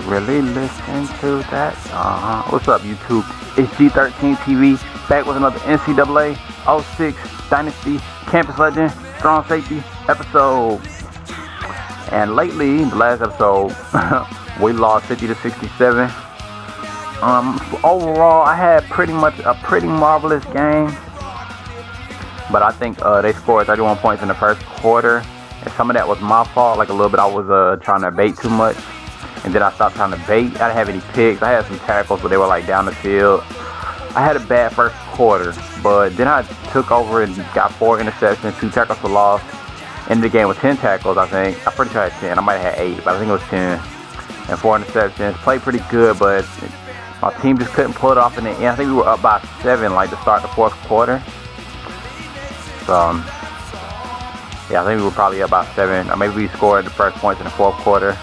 really listen to that? What's up, YouTube? It's G13 TV back with another NCAA 06 Dynasty Campus Legend Strong Safety episode. And lately, the last episode, we lost 50-67. Overall, I had pretty marvelous game. But I think they scored 31 points in the first quarter. And some of that was my fault. Like a little bit, I was trying to bait too much. And then I stopped trying to bait. I didn't have any picks. I had some tackles, but they were like down the field. I had a bad first quarter. But then I took over and got 4 interceptions, 2 tackles for loss. Ended the game with 10 tackles, I think. I'm pretty sure I had 10. I might have had 8, but I think it was 10. And 4 interceptions. Played pretty good, but my team just couldn't pull it off in the end. I think we were up by 7, like to start the fourth quarter. So, yeah, I think we were probably up by 7. Or maybe we scored the first points in the fourth quarter.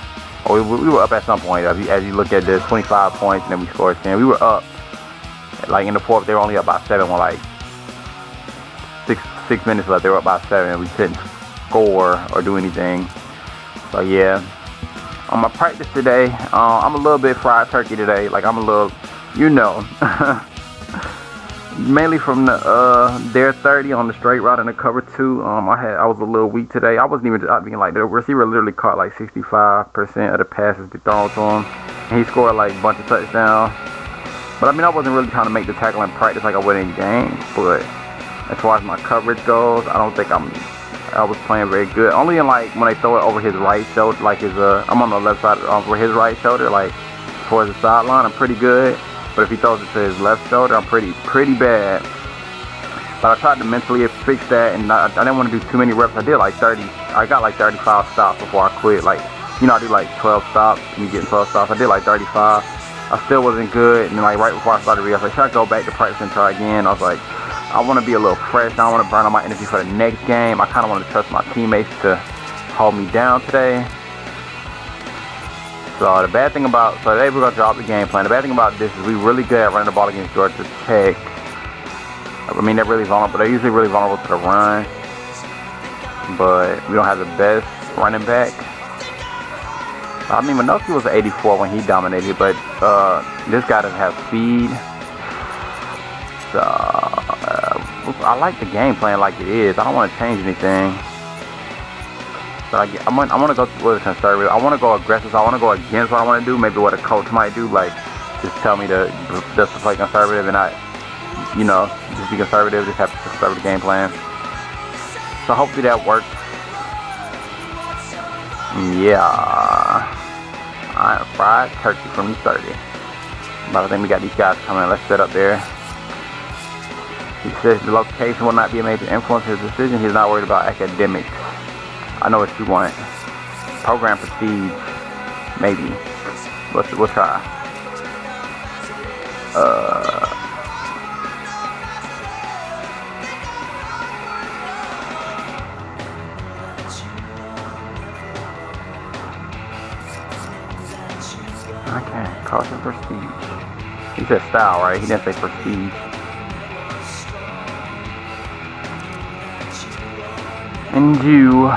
Or we were up at some point. As you look at the 25 points and then we scored 10. We were up. Like in the fourth, they were only up by 7 with like 6 minutes left. They were up by 7 and we couldn't score or do anything. So, yeah. On my practice today, I'm a little bit fried turkey today. Like, I'm a little, mainly from the Dare 30 on the straight route and the cover 2. I was a little weak today. I wasn't even like the receiver literally caught like 65% of the passes they thrown to him, and he scored like a bunch of touchdowns. But I mean, I wasn't really trying to make the tackle in practice like I would in games. But as far as my coverage goes, I don't think I was playing very good. Only in like when they throw it over his right shoulder, like I'm on the left side over his right shoulder, like towards the sideline, I'm pretty good. But if he throws it to his left shoulder, I'm pretty bad. But I tried to mentally fix that, and I didn't want to do too many reps. I did like 30. I got like 35 stops before I quit. Like, I do like 12 stops, and you get 12 stops. I did like 35. I still wasn't good, and like right before I started, I was like, should I go back to practice and try again? I was like, I want to be a little fresh. I don't want to burn out my energy for the next game. I kind of want to trust my teammates to hold me down today. So today we're going to drop the game plan. The bad thing about this is we're really good at running the ball against Georgia Tech. I mean, they're really vulnerable. They're usually really vulnerable to the run. But we don't have the best running back. I mean, Minoski was 84 when he dominated, but this guy doesn't have speed. So I like the game plan like it is. I don't want to change anything. So I want to go with a conservative. I want to go aggressive. So I want to go against what I want to do. Maybe what a coach might do, like just tell me to play conservative and not, just be conservative. Just have a conservative game plan. So hopefully that works. Yeah, I am fried turkey from 30. But I think we got these guys coming. Let's set up there. He says the location will not be a major influence in his decision. He's not worried about academics. I know what you want. Program prestige. Maybe. We'll try. Okay. Caution prestige. He said style, right? He didn't say prestige. And you.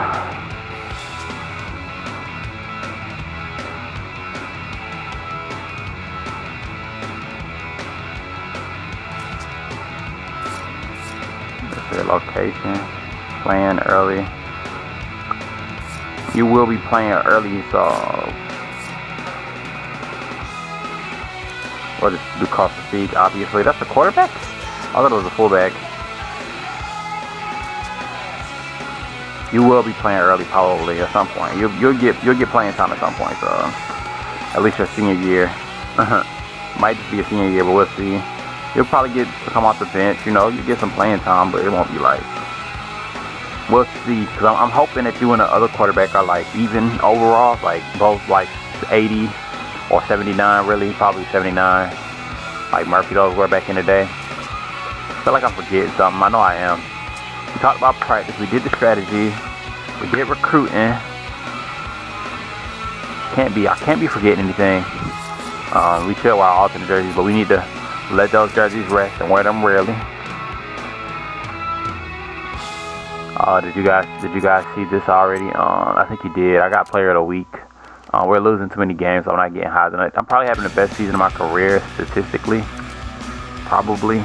Location, playing early. You will be playing early, so what is do cost of speed? Obviously, that's the quarterback. I thought it was a fullback. You will be playing early, probably at some point. You'll get playing time at some point. So at least your senior year. Might just be a senior year, but we'll see. You'll probably come off the bench, you get some playing time, but it won't be like, we'll see, because I'm hoping that you and the other quarterback are like even overall, like both like 80 or 79, really, probably 79, like Murphy those were back in the day. I feel like I'm forgetting something. I know I am. We talked about practice, we did the strategy, we did recruiting. I can't be forgetting anything. We should wear alternate jerseys, but we need to let those jerseys rest and wear them rarely. Did you guys see this already? I think you did. I got player of the week. We're losing too many games, so I'm not getting high tonight. I'm probably having the best season of my career statistically. Probably.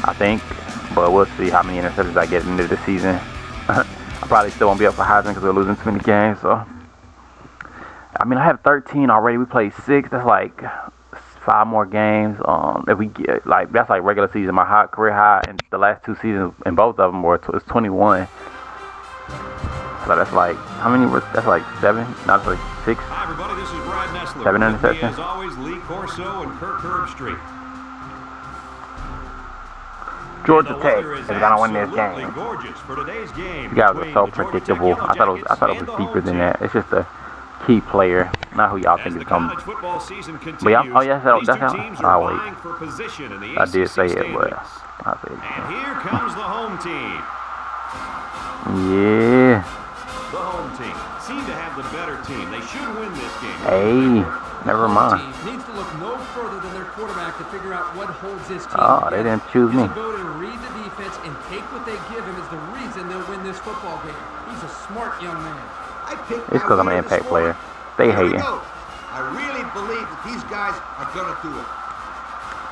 I think. But we'll see how many interceptions I get into the season. I probably still won't be up for Heisman because we're losing too many games. So, I mean, I have 13 already. We played 6. That's like 5 more games. If we get that's like regular season. My career high in the last 2 seasons, and both of them were 21. So that's like how many? That's like 7. Not like 6. Hi everybody, this is Brad Nessler. 7 interceptions. As always, Lee Corso and Kirk Herbstreit. Georgia Tech is gonna win this game. You guys are so predictable. I thought it was deeper than that. It's just a key player, not who y'all think is coming. But yeah, oh yes, that's how. Oh wait, I did say it, but I said it. And here comes the home team. Yeah. The home team seem to have the better team. They should win this game. Hey, never mind. Needs to look no further than their quarterback to figure out what holds this team. Oh, they didn't choose me. His ability to read the defense and take what they give him is the reason they'll win this football game. He's a smart young man. It's because I'm an impact player. They hating. I really believe that these guys are gonna do it.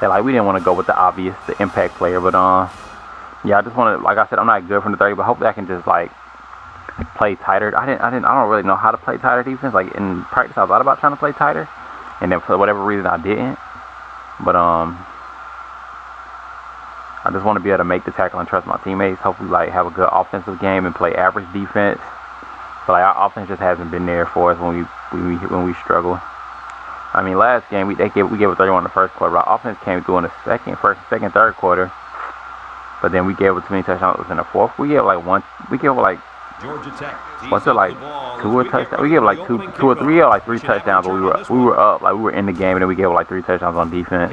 They're like, we didn't want to go with the obvious, the impact player, but yeah, I just want to, like I said, I'm not good from the 30, but hopefully I can just like play tighter. I don't really know how to play tighter defense. Like in practice, I thought about trying to play tighter, and then for whatever reason I didn't. But I just want to be able to make the tackle and trust my teammates. Hopefully, like have a good offensive game and play average defense. But like our offense just hasn't been there for us when we struggle. I mean, last game we gave it 31 in the first quarter. Our offense came through in the second, third quarter. But then we gave it too many touchdowns in the fourth. We gave like Georgia Tech. What's it like? 2 or touchdowns? We gave like two or three or like 3 touchdowns. But we were up, like we were in the game, and then we gave like 3 touchdowns on defense.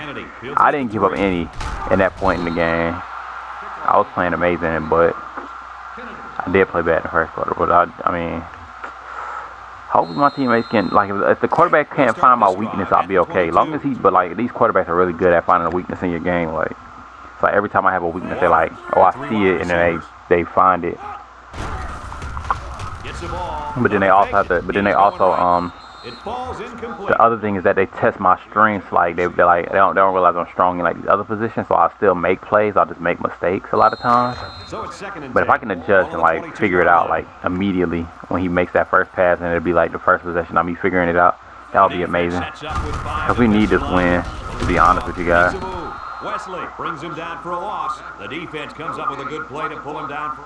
I didn't give up any in that point in the game. I was playing amazing, but I did play bad in the first quarter. But I mean, hopefully my teammates can, like, if the quarterback can't find my weakness, I'll be okay. Long as but like these quarterbacks are really good at finding a weakness in your game. Like, it's like every time I have a weakness, they're like, oh, I see it, and then they find it. But then they also the other thing is that they test my strengths. Like they don't realize I'm strong in like these other positions, so I still make plays. I'll just make mistakes a lot of times. But if I can adjust and like figure it out like immediately when he makes that first pass, and it'll be like the first possession of me figuring it out, that would be amazing. Because we need this win, to be honest with you guys. Wesley brings him down for a loss. The defense comes up with a good play to pull him down.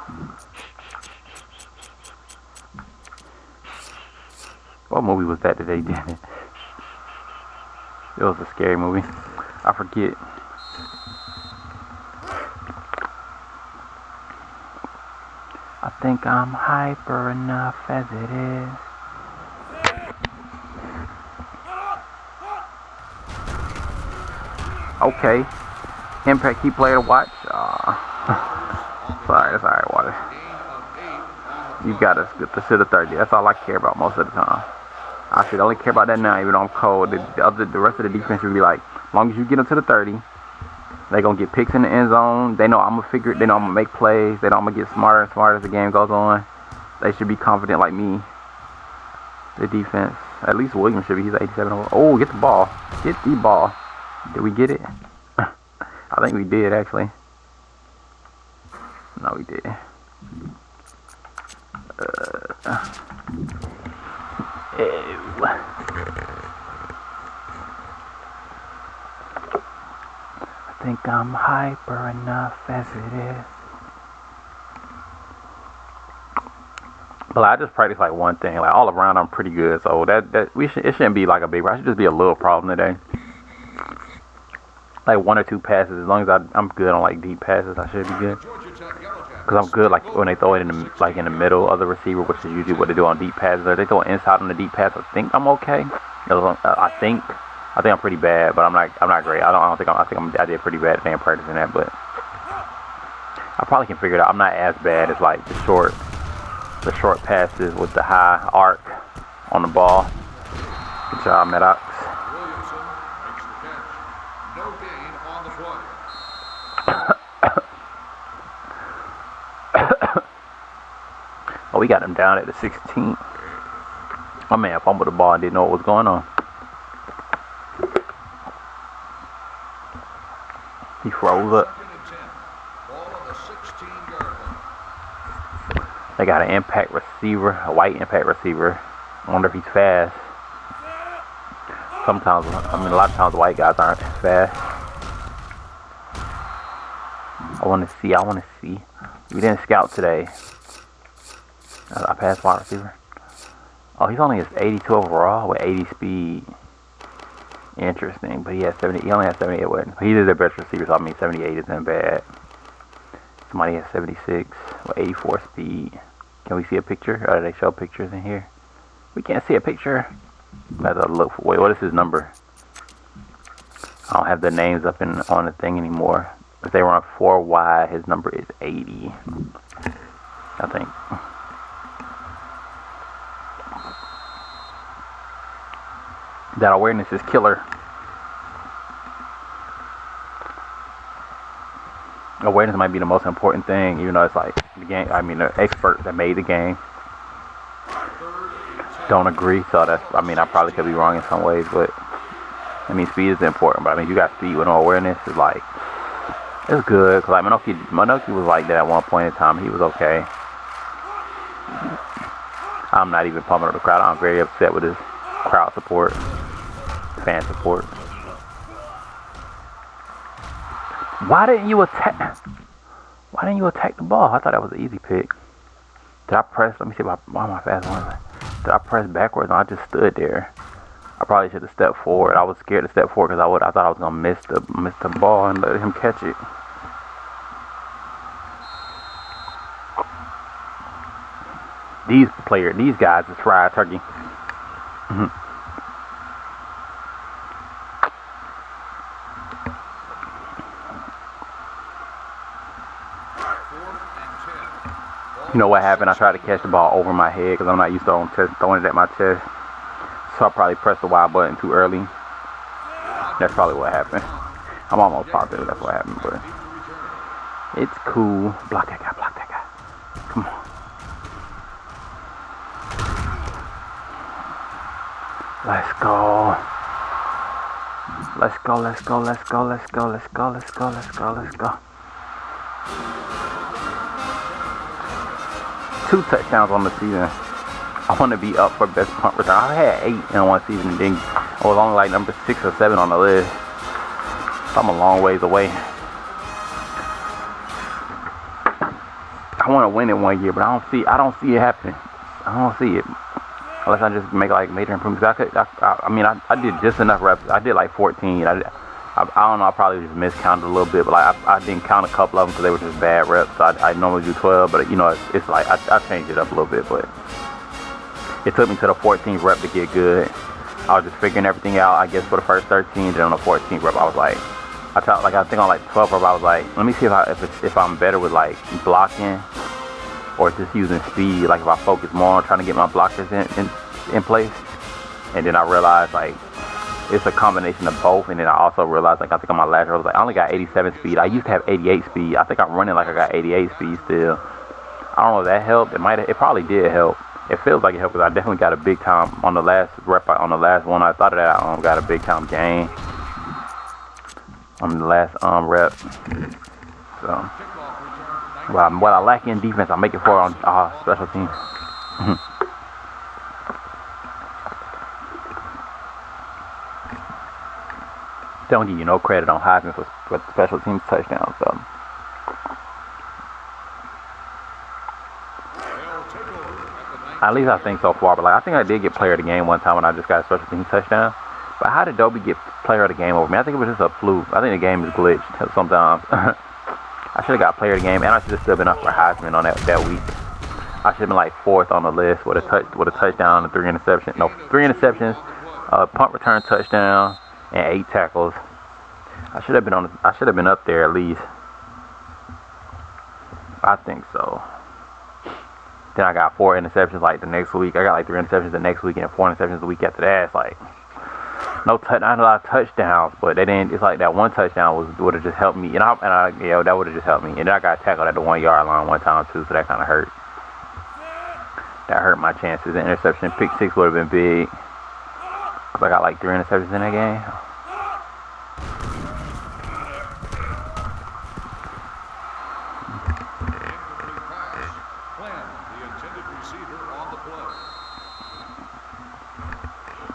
What movie was that they did? It was a scary movie. I forget. I think I'm hyper enough as it is. Okay. Impact key player to watch. Sorry, that's alright, Water. You got us get to the 30. That's all I care about most of the time. I should only care about that now, even though I'm cold. The rest of the defense should be like, as long as you get them to the 30, they're gonna get picks in the end zone. They know I'm gonna figure it. They know I'm gonna make plays. They know I'm gonna get smarter and smarter as the game goes on. They should be confident like me. The defense, at least Williams should be. He's 87 over. Oh, get the ball. Get the ball. Did we get it? I think we did actually. No, we did. I think I'm hyper enough as it is. But I just practice like one thing. Like all around, I'm pretty good. So it shouldn't be like a big. It should just be a little problem today. Like 1 or 2 passes. As long as I'm good on like deep passes, I should be good. Because I'm good like when they throw it in the middle of the receiver, which is usually what they do on deep passes. Or they throw it inside on the deep pass, I think I'm okay. I think I'm pretty bad, but I'm not great. I did pretty bad at practicing that, but I probably can figure it out. I'm not as bad as like the short passes with the high arc on the ball. Good job, Maddox. Oh, we got him down at the 16th. My man fumbled the ball and didn't know what was going on. He froze up. They got an impact receiver, a white impact receiver. I wonder if he's fast. Sometimes, I mean, a lot of times white guys aren't fast. I want to see. We didn't scout today. I passed wide receiver. Oh, he's only 82 overall with 80 speed. Interesting, but he has 70. He only has 78 weight. He is their best receiver, so I mean 78 isn't bad. Somebody has 76 with 84 speed. Can we see a picture? Or do they show pictures in here? We can't see a picture. Let's look for. Wait, what is his number? I don't have the names up on the thing anymore. If they run 4 wide, his number is 80. I think. That awareness is killer. Awareness might be the most important thing, even though it's like the game. I mean, the expert that made the game don't agree. So that's. I mean, I probably could be wrong in some ways, but I mean, speed is important. But I mean, you got speed with no awareness. It's like it's good. Cause like Minoki was like that at one point in time. He was okay. I'm not even pumping up the crowd. I'm very upset with his crowd support. Fan support. Why didn't you attack the ball? I thought that was an easy pick. Did I press? Let me see why am I fast one? Did I press backwards? No, I just stood there. I probably should have stepped forward. I was scared to step forward because I thought I was gonna miss the ball and let him catch it. These guys is fried turkey. You know what happened? I tried to catch the ball over my head because I'm not used to throwing it at my chest. So I probably pressed the Y button too early. That's probably what happened. I'm almost positive that's what happened, but it's cool. Block that guy, block that guy. Come on. Let's go. Let's go, let's go, let's go, let's go, let's go, let's go, let's go, let's go. 2 touchdowns on the season. I want to be up for best punt return. I had 8 in one season, and then I was only like number 6 or 7 on the list. So I'm a long ways away. I want to win it one year, but I don't see it happening. I don't see it unless I just make like major improvements. I did just enough reps. I did like 14. I don't know. I probably just miscounted a little bit, but like I didn't count a couple of them because they were just bad reps. So I normally do 12, but you know it's like I changed it up a little bit, but it took me to the 14th rep to get good. I was just figuring everything out, I guess, for the first 13. Then on the 14th rep, I was like, I think on like 12 rep, I was like, let me see if I'm better with like blocking or just using speed. Like if I focus more on trying to get my blockers in place, and then I realized like it's a combination of both. And then I also realized like I think on my last rep, I was like, I only got 87 speed. I used to have 88 speed. I think I'm running like I got 88 speed still. I don't know if that helped. It probably did help. It feels like it helped because I definitely got a big time on the last rep. On the last one, I thought of that. I got a big time gain on the last rep. So, what I lack in defense, I make it for on special teams. They don't give you no credit on Heisman for special teams touchdowns. So. At least I think so far, but like I think I did get player of the game one time when I just got a special teams touchdown. But how did Dobie get player of the game over me? I think it was just a fluke. I think the game is glitched sometimes. I should have got player of the game, and I should have still been up for Heisman on that week. I should have been like 4th on the list with a touchdown and 3 interceptions. No, 3 interceptions, punt return touchdown, and 8 tackles. I should have been up there at least. I think so. Then I got 4 interceptions like the next week. I got like 3 interceptions the next week and 4 interceptions the week after that. It's like not a lot of touchdowns, but they didn't. It's like that one touchdown would have just helped me, that would have just helped me. And then I got tackled at the 1 yard line one time too, so that kind of hurt. That hurt my chances. The interception, pick 6 would have been big. Cause I got like 3 interceptions in that game.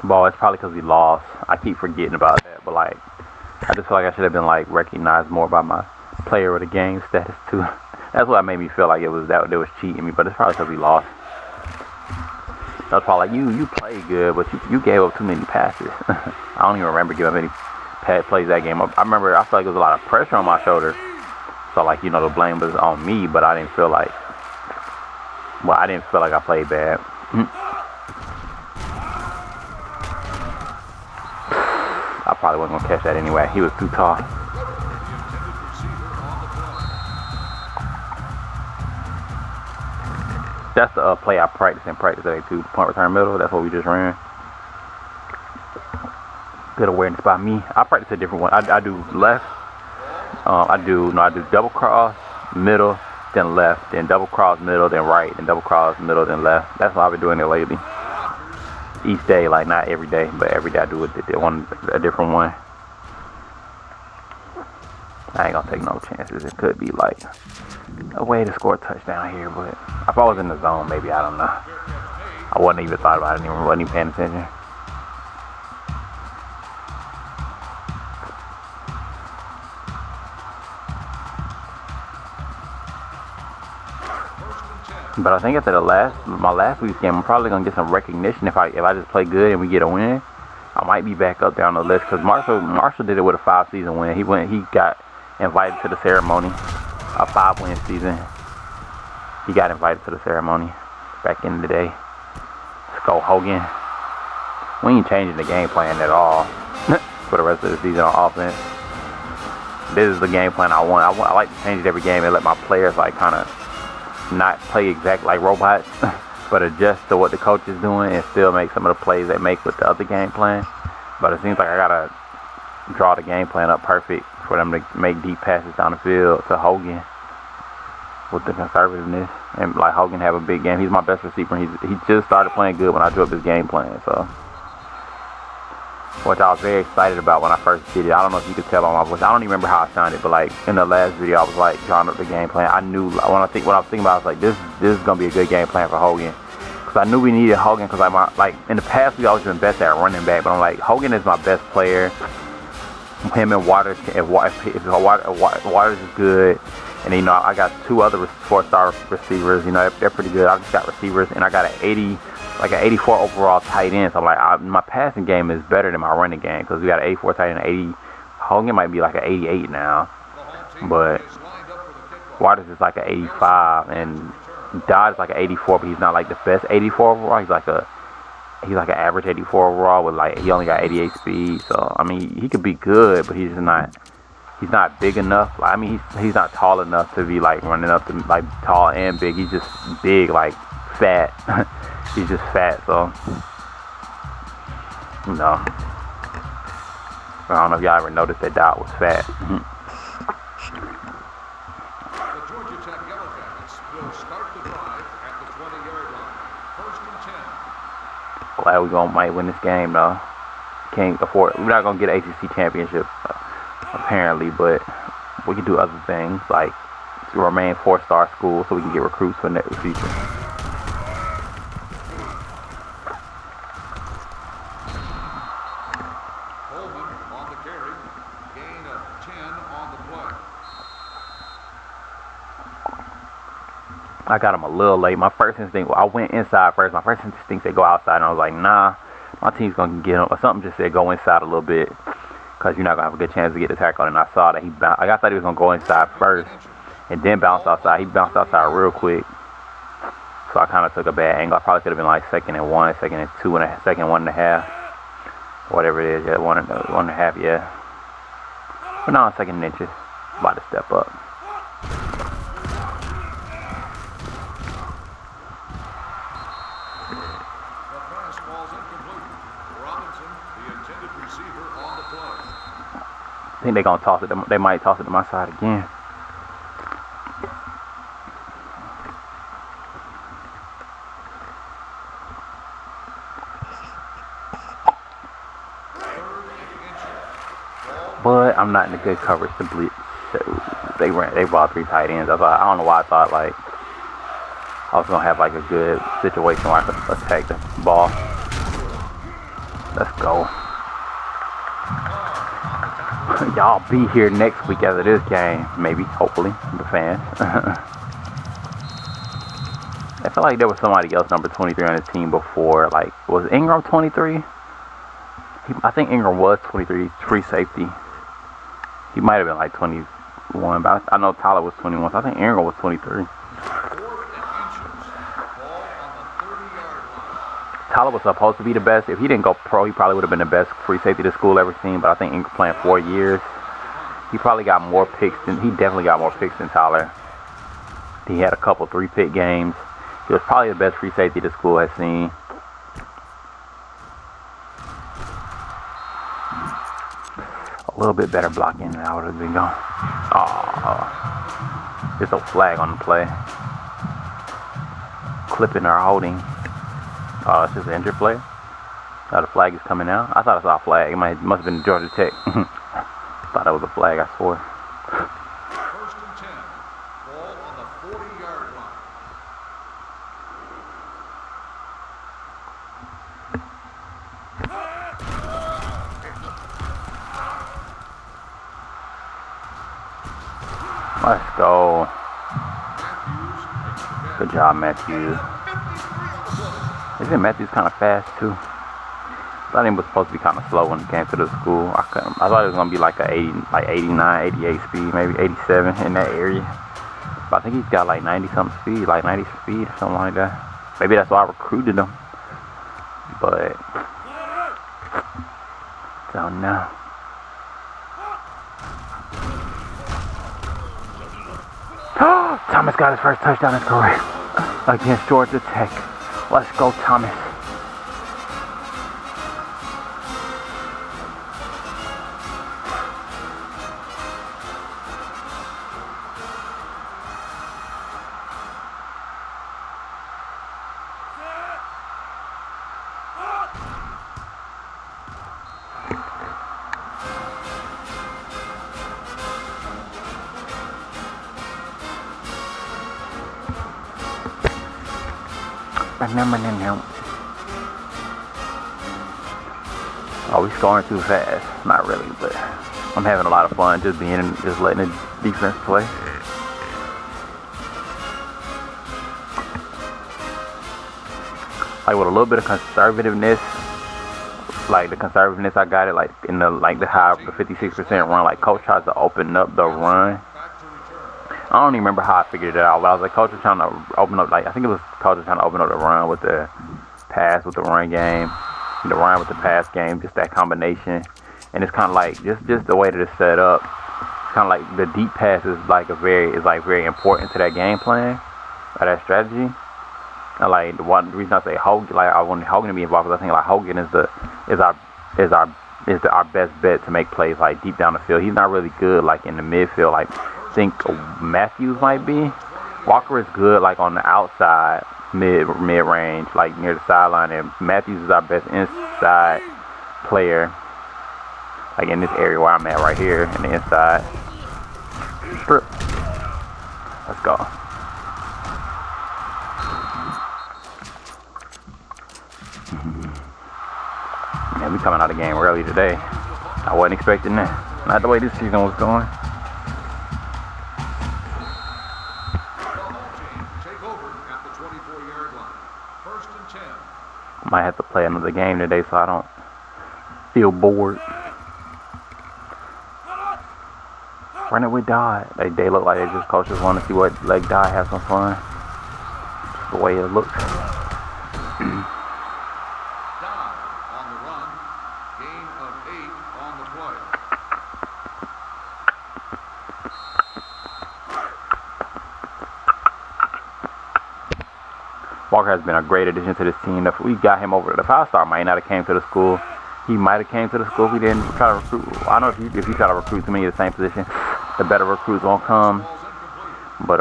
Ball, it's probably because we lost. I keep forgetting about that, but like, I just feel like I should have been like recognized more by my player of the game status too. That's what made me feel like it was that they was cheating me, but it's probably because we lost. That's probably like you played good, but you gave up too many passes. I don't even remember giving up any plays that game. I remember I felt like there was a lot of pressure on my shoulder, so like, you know, the blame was on me, but I didn't feel like, well, I didn't feel like I played bad. I probably wasn't gonna catch that anyway. He was too tall. That's the play I practiced in practice today too. Punt return middle. That's what we just ran. Good awareness by me. I practice a different one. I do left. I do double cross, middle, then left, then double cross, middle, then right, then double cross, middle, then left. That's what I've been doing it lately. Each day, like not every day, but every day I do a different one. I ain't gonna take no chances. It could be like a way to score a touchdown here, but if I was in the zone, maybe, I don't know. I wasn't even thought about it. I wasn't even paying attention. But I think after my last week's game, I'm probably gonna get some recognition if I just play good and we get a win. I might be back up there on the list because Marshall did it with a 5-season win. He got invited to the ceremony, a 5-win season. He got invited to the ceremony back in the day. Let's go, Hogan. We ain't changing the game plan at all for the rest of the season on offense. This is the game plan I want. I like to change it every game and let my players like kind of not play exactly like robots, but adjust to what the coach is doing and still make some of the plays they make with the other game plan. But it seems like I gotta draw the game plan up perfect for them to make deep passes down the field to Hogan with the conservativeness, and like Hogan have a big game. He's my best receiver. He just started playing good when I drew up his game plan, so which I was very excited about when I first did it. I don't know if you could tell on my voice. I don't even remember how I sounded, but like in the last video, I was like drawing up the game plan. I knew what I was thinking about, I was like, this is gonna be a good game plan for Hogan, because I knew we needed Hogan. Because like in the past, we always been best at running back, but I'm like, Hogan is my best player. Him and Waters, if Waters is good, and you know I got 2 other 4-star receivers. You know they're pretty good. I just got receivers, and I got an 84 overall tight end. So I'm like, my passing game is better than my running game because we got an 84 tight end, 80. Hogan might be like an 88 now, but Waters is like an 85, and Dodd is like an 84, but he's not like the best 84 overall. He's like an average 84 overall with like, he only got 88 speed. So I mean, he could be good, but he's not big enough. I mean, he's not tall enough to be like running up to like tall and big. He's just big, like fat. He's just fat, so no. I don't know if y'all ever noticed that Dot was fat. The Georgia Tech Yellow Jackets will start the drive at the 20-yard line. 1st and 10. Glad we might win this game though. Can't afford. We're not gonna get an ACC championship apparently, but we can do other things like remain 4-star school so we can get recruits for the future. I got him a little late. My first instinct, I went inside first. My first instinct said go outside, and I was like, nah, my team's going to get him. Or something just said go inside a little bit because you're not going to have a good chance to get the tackle. And I saw that he bounced. I thought he was going to go inside first and then bounce outside. He bounced outside real quick. So I kind of took a bad angle. I probably could have been like 2nd and 1, 2nd and 2, and 2nd 1.5. Whatever it is. Yeah, 1.5, yeah. But now I'm 2nd inches. About to step up. I think they're going to toss it. They might toss it to my side again. I'm not in a good coverage to blitz. So they brought 3 tight ends. I don't know why I thought like I was gonna have like a good situation where I could attack the ball. Let's go. Y'all be here next week after this game, maybe, hopefully, the fans. I feel like there was somebody else number 23 on the team before. Like, was Ingram 23? I think Ingram was 23, free safety. He might have been like 21, but I know Tyler was 21, so I think Ingram was 23. Tyler was supposed to be the best. If he didn't go pro, he probably would have been the best free safety the school ever seen, but I think Ingram playing 4 years. He probably got more picks he definitely got more picks than Tyler. He had a couple 3-pick games. He was probably the best free safety the school has seen. A little bit better blocking than I would have been going. Oh, there's a flag on the play. Clipping or holding. Oh, it's just an injured play. Oh, the flag is coming out. I thought I saw a flag. It must have been Georgia Tech. Thought that was a flag, I swore. First and 10. Ball on the 40-yard line. Let's go. Good job, Matthews. Isn't Matthews kind of fast too? I thought he was supposed to be kind of slow when he came to the school. I thought it was gonna be like a 89, 88 speed, maybe 87 in that area. But I think he's got like 90 something speed, like 90 speed or something like that. Maybe that's why I recruited him. But don't know. Thomas got his first touchdown in his career against Georgia Tech. Let's go, Thomas. Oh, we scoring too fast. Not really, but I'm having a lot of fun just letting the defense play. Like with a little bit of conservativeness, like the conservativeness I got it like in the high the 56% run. Like coach tries to open up the run. I don't even remember how I figured it out. But I was like, coach was trying to open up, like I think it was coach was trying to open up the run with the pass with the run game, the run with the pass game, just that combination. And it's kind of like just the way that it's set up. It's kind of like the deep pass is very important to that game plan, or that strategy. And like the reason I say Hogan, like I want Hogan to be involved, because I think like Hogan is our best bet to make plays like deep down the field. He's not really good like in the midfield. Like I think Matthews might be. Walker is good like on the outside, mid range, like near the sideline, and Matthews is our best inside player. Like in this area where I'm at right here in the inside. Let's go. Man, we coming out of the game early today. I wasn't expecting that. Not the way this season was going. Take over at the 24-yard line. First and 10. I might have to play another game today so I don't feel bored. Run it with Dodd. They look like they just coaches want to see what let Dodd have some fun. Just the way it looks. Walker has been a great addition to this team. If we got him over, the 5-star might not have came to the school. He might have came to the school if we didn't try to recruit. I don't know if you try to recruit too many of the same position, the better recruits won't come. But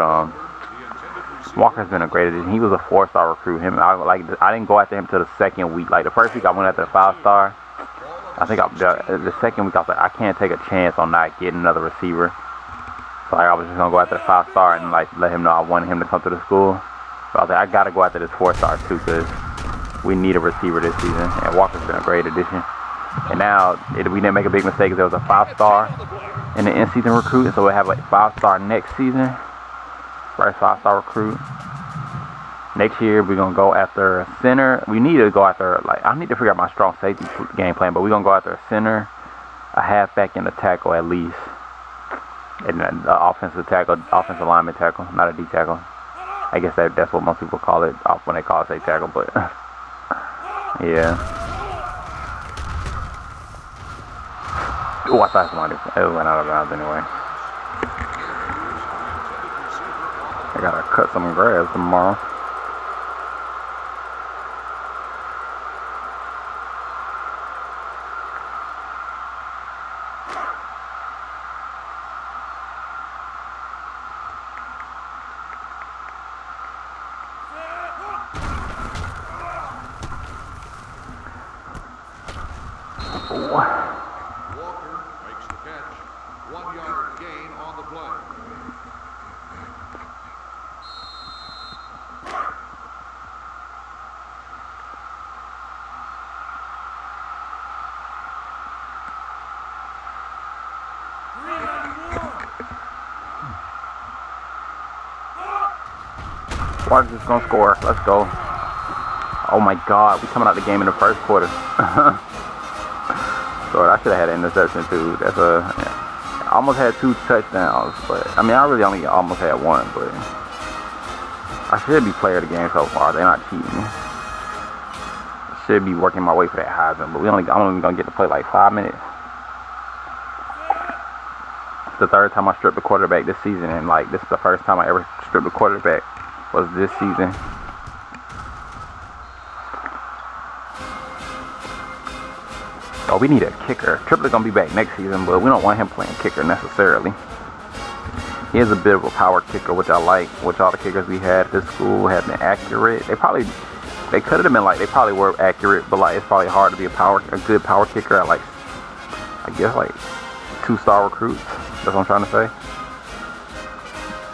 Walker's been a great addition. He was a 4-star recruit. I didn't go after him till the second week. Like the first week I went after the 5-star. I think the second week I was like, I can't take a chance on not getting another receiver. So like, I was just gonna go after the 5-star and like let him know I wanted him to come to the school. But I was like, I gotta go after this 4-star too, because we need a receiver this season. And Walker's been a great addition. And now we didn't make a big mistake because there was a 5-star in the in-season recruit, and so we'll have a 5-star next season. First 5-star recruit. Next year we're gonna go after a center. We need to go after, like, I need to figure out my strong safety game plan, but we're gonna go after a center, a halfback, and a tackle at least. And then the offensive lineman tackle, not a D tackle. I guess that's what most people call it when they call it a tackle, but yeah. Oh, I thought it went out of bounds anyway. I gotta cut some grass tomorrow. Walker makes the catch. 1 yard gain on the play. Walker's just gonna score. Let's go. Oh my God, we coming out the game in the first quarter. So I should have had an interception too. I almost had 2 touchdowns, but I mean I really only almost had 1, but I should be player of the game so far. They're not cheating. I should be working my way for that Heisman, but I'm only gonna get to play like 5 minutes. It's the 3rd time I stripped the quarterback this season, and like this is the first time I ever stripped the quarterback was this season. Oh, we need a kicker. Triplet's gonna be back next season, but we don't want him playing kicker necessarily. He is a bit of a power kicker, which I like. Which all the kickers we had at this school have been accurate. They could have been like, they probably were accurate, but like it's probably hard to be a good power kicker at like, I guess like 2-star recruits. That's what I'm trying to say.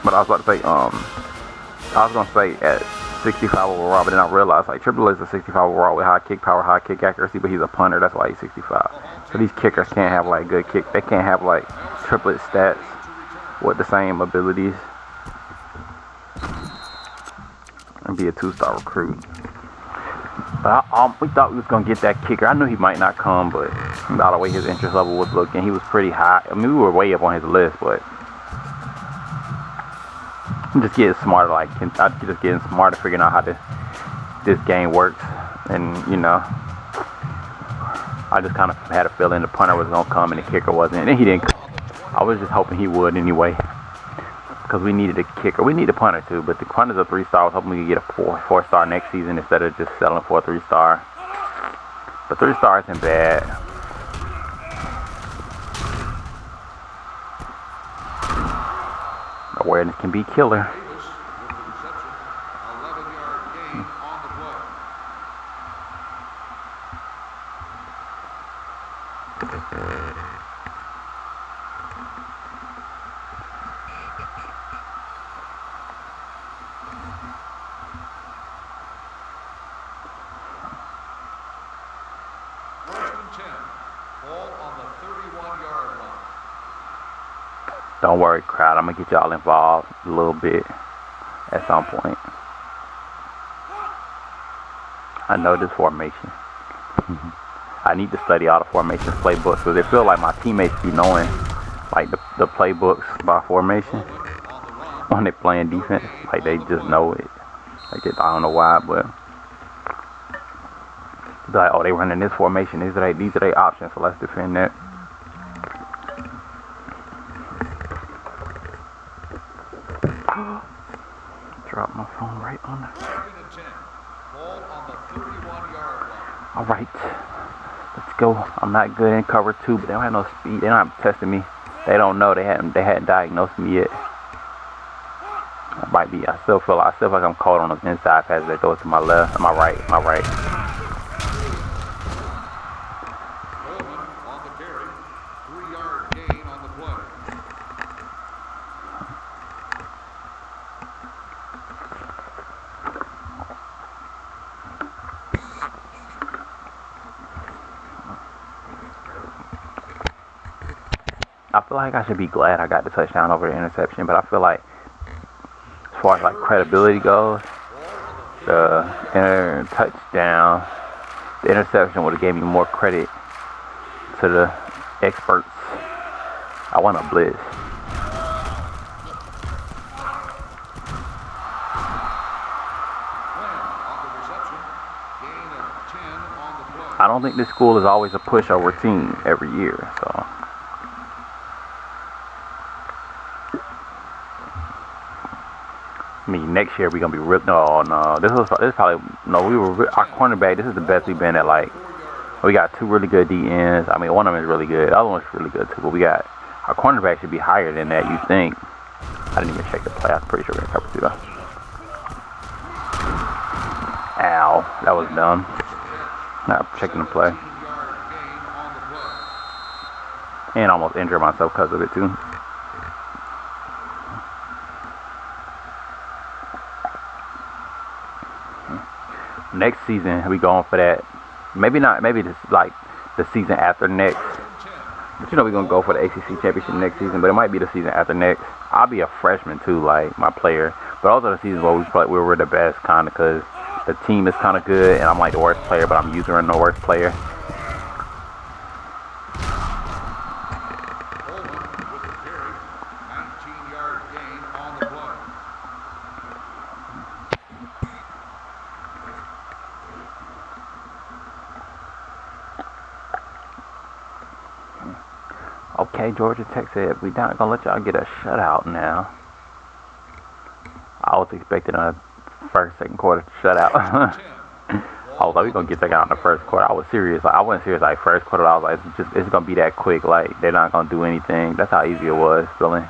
But I was about to say, I was gonna say at 65 overall, but then I realized like Triple is a 65 overall with high kick power, high kick accuracy, but he's a punter. That's why he's 65. So these kickers can't have like good kick. They can't have like triplet stats with the same abilities and be a 2-star recruit. But we thought we was gonna get that kicker. I knew he might not come, but by the way his interest level was looking, he was pretty high. I mean, we were way up on his list, but I'm just getting smarter. Like I'm just getting smarter, figuring out how this game works, and you know, I just kind of had a feeling the punter was gonna come and the kicker wasn't, and he didn't. I was just hoping he would anyway, because we needed a kicker. We need a punter too, but the punter's a 3-star. I was hoping we could get a 4-star next season instead of just settling for a 3-star. But 3-star isn't bad. Awareness can be killer. Davis with the reception. 11-yard gain on the play. First and 10. Ball on the 31-yard line. Don't worry, crowd. I'm gonna get y'all involved a little bit at some point. I know this formation. I need to study all the formations playbooks, because it feels like my teammates be knowing like the playbooks by formation when they're playing defense. Like they just know it. Like I don't know why, but they're like, oh, they running this formation. These are their options, so let's defend that. Drop my phone right on there. Second and 10. Ball on the 31-yard line. All right, let's go. I'm not good in cover 2, but they don't have no speed. They're not testing me. They don't know. They hadn't diagnosed me yet. I might be. I still feel like I'm cold on those inside passes. They throw it to my left, my right. I feel like I should be glad I got the touchdown over the interception, but I feel like as far as like credibility goes, the touchdown, the interception would have gave me more credit to the experts. I want a blitz. I don't think this school is always a pushover team every year, so. I mean, next year we're gonna be real. No, this is probably no. Our cornerback. This is the best we've been at. Like, we got 2 really good DNs. I mean, one of them is really good. The other one's really good too. But we got our cornerback should be higher than that. You think? I didn't even check the play. I'm pretty sure we're gonna cover 2 though. Ow, that was dumb. Not checking the play. And almost injured myself because of it too. Next season we going for that. Maybe not. Maybe this like the season after next. But you know we're gonna go for the ACC championship next season. But it might be the season after next. I'll be a freshman too, like my player. But those are the seasons where we were the best, kind of, because the team is kind of good, and I'm like the worst player, but I'm usually the worst player. Okay, Georgia Tech said we're not gonna let y'all get a shutout now. I was expecting a first, second quarter shutout. I was like, we're gonna get taken out in the first quarter. I was serious. Like, I wasn't serious like first quarter. I was like, it's gonna be that quick. Like, they're not gonna do anything. That's how easy it was feeling.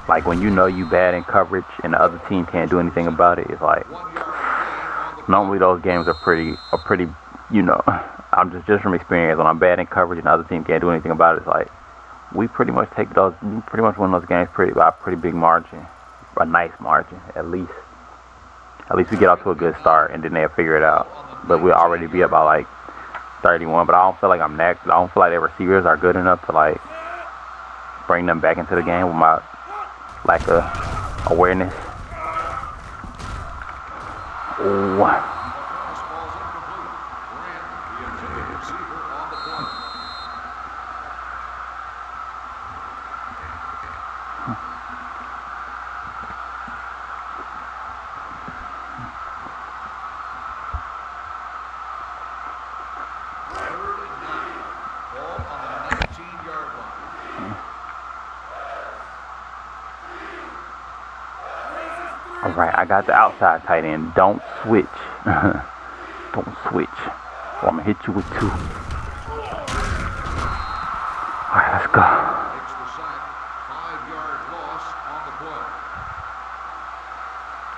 Like when you know you bad in coverage and the other team can't do anything about it, it's like normally those games are pretty, you know. I'm just from experience. When I'm bad in coverage and the other team can't do anything about it, it's like we pretty much win those games by a pretty big margin, a nice margin at least. At least we get off to a good start and then they'll figure it out. But we'll already be about like 31. But I don't feel like I'm next. I don't feel like their receivers are good enough to like bring them back into the game with my lack of awareness. Oh. Alright, I got the outside tight end. Don't switch. Don't switch. Or I'm going to hit you with 2. Alright, let's go.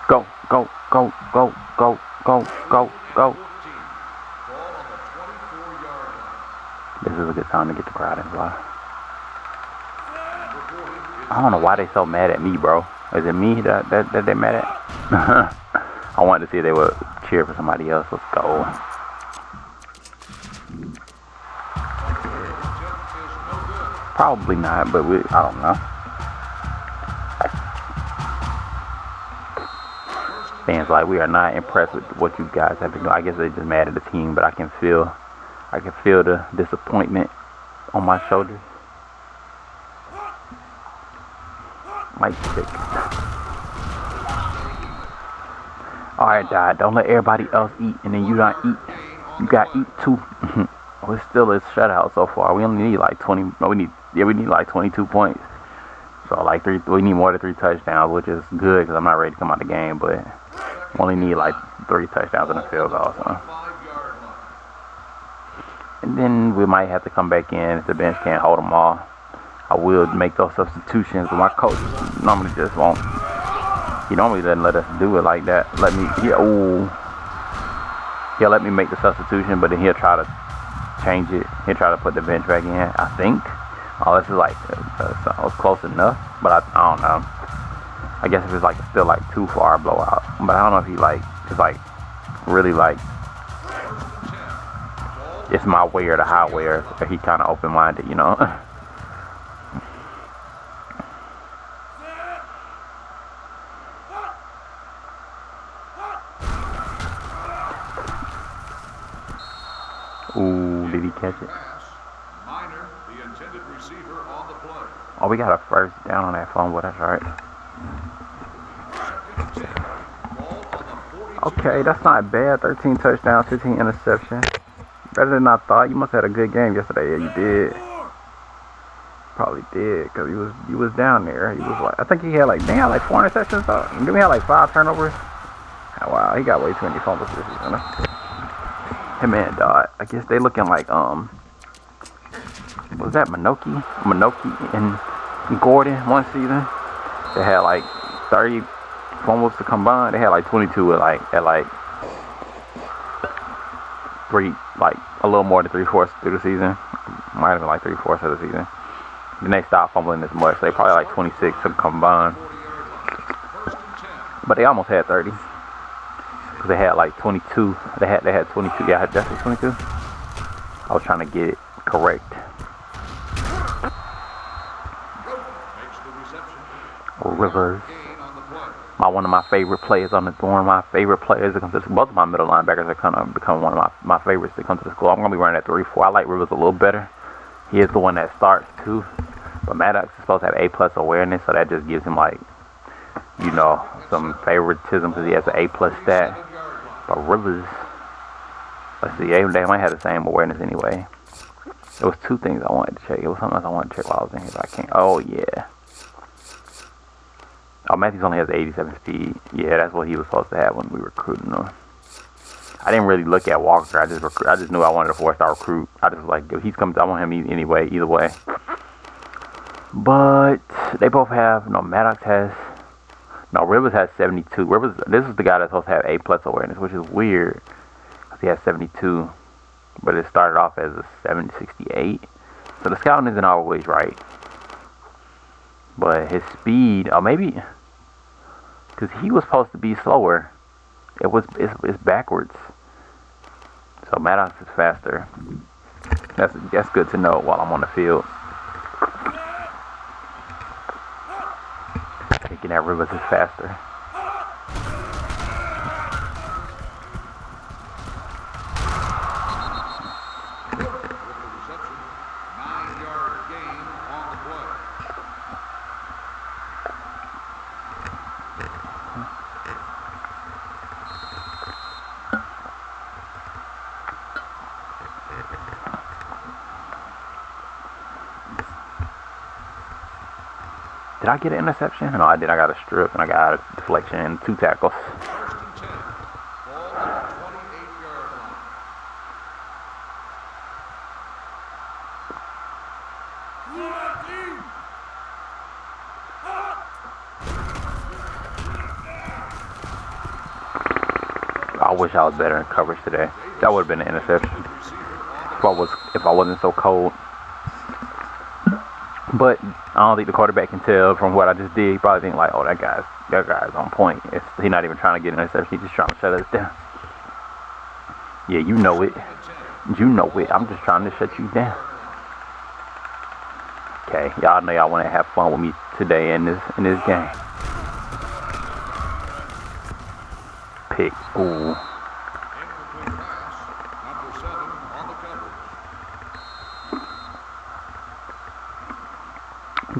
Go, go, go, go, go, go, go, go. This is a good time to get the crowd involved. I don't know why they so mad at me, bro. Is it me that they're mad at? I wanted to see if they would cheer for somebody else. Let's go. Probably not, but I don't know. Fans like, we are not impressed with what you guys have been doing. I guess they're just mad at the team, but I can feel the disappointment on my shoulders. Mike sick. Alright, Dad, don't let everybody else eat and then you don't eat. You gotta eat too. Well, it's still a shutout so far. We only need like 20. No, we need like 22 points. So like we need more than 3 touchdowns, which is good because I'm not ready to come out of the game. But we only need like 3 touchdowns and a field goal. So. And then we might have to come back in if the bench can't hold them all. I will make those substitutions, but my coach normally just won't. He normally doesn't let us do it like that. He'll let me make the substitution, but then he'll try to change it. He'll try to put the bench back in, I think. Oh, this is like, it was close enough, but I don't know. I guess if it's like still like too far blowout. But I don't know if he like, it's like really like, it's my way or the highway, or he kind of open-minded, you know. Ooh, did he catch it? Minor, the intended receiver on the play. Oh, we got a first down on that fumble. That's right. Second and 10. Ball on the 42. Okay, that's not bad. 13 touchdowns, 15 interceptions. Better than I thought. You must have had a good game yesterday. Yeah, you did. Probably did, because he was down there. He was like, I think he had like 4 interceptions though. Didn't we have like 5 turnovers? Oh, wow, he got way too many fumbles this season. Him and Dot. I guess they looking like was that Minoki and Gordon one season? They had like 30 fumbles to combine. They had like 22 at a little more than 3/4 through the season. Might have been like 3/4 of the season. Then they stopped fumbling as much. So they probably like 26 to combine. But they almost had 30. Because they had like 22. They had 22. Yeah, that's 22. I was trying to get it correct. Rivers. One of my favorite players on the one of my favorite players that comes to the school. Both of my middle linebackers are kind of become one of my favorites that come to the school. I'm going to be running at 3-4. I like Rivers a little better. He is the one that starts too. But Maddox is supposed to have A+ awareness, so that just gives him like, you know, some favoritism because he has an A+ stat. But Rivers, let's see, they might have the same awareness anyway. There was 2 things I wanted to check. It was something else I wanted to check while I was in here, but I can't. Oh yeah. Oh, Matthews only has 87 speed. Yeah, that's what he was supposed to have when we recruited him. I didn't really look at Walker. I just knew I wanted a 4-star recruit. I just was like, if he's coming, I want him anyway, either way. But they both have. Rivers has 72. This is the guy that's supposed to have A+ awareness, which is weird. Because he has 72. But it started off as a 768. So the scouting isn't always right. But his speed, or maybe, because he was supposed to be slower. It's backwards. So Maddox is faster. That's good to know while I'm on the field. Thinking that Rivers is faster. Did I get an interception? No, I did. I got a strip and I got a deflection and 2 tackles. First and 10. Ball on the 28-yard line. I wish I was better in coverage today. That would have been an interception if I wasn't so cold. But I don't think the quarterback can tell from what I just did. He probably think like, oh, that guy's on point. He's not even trying to get an interception. He's just trying to shut us down. Yeah, you know it. You know it. I'm just trying to shut you down. Okay, y'all know y'all want to have fun with me today in this game. Pick. Ooh. Incomplete pass. Number 7 on the coverage.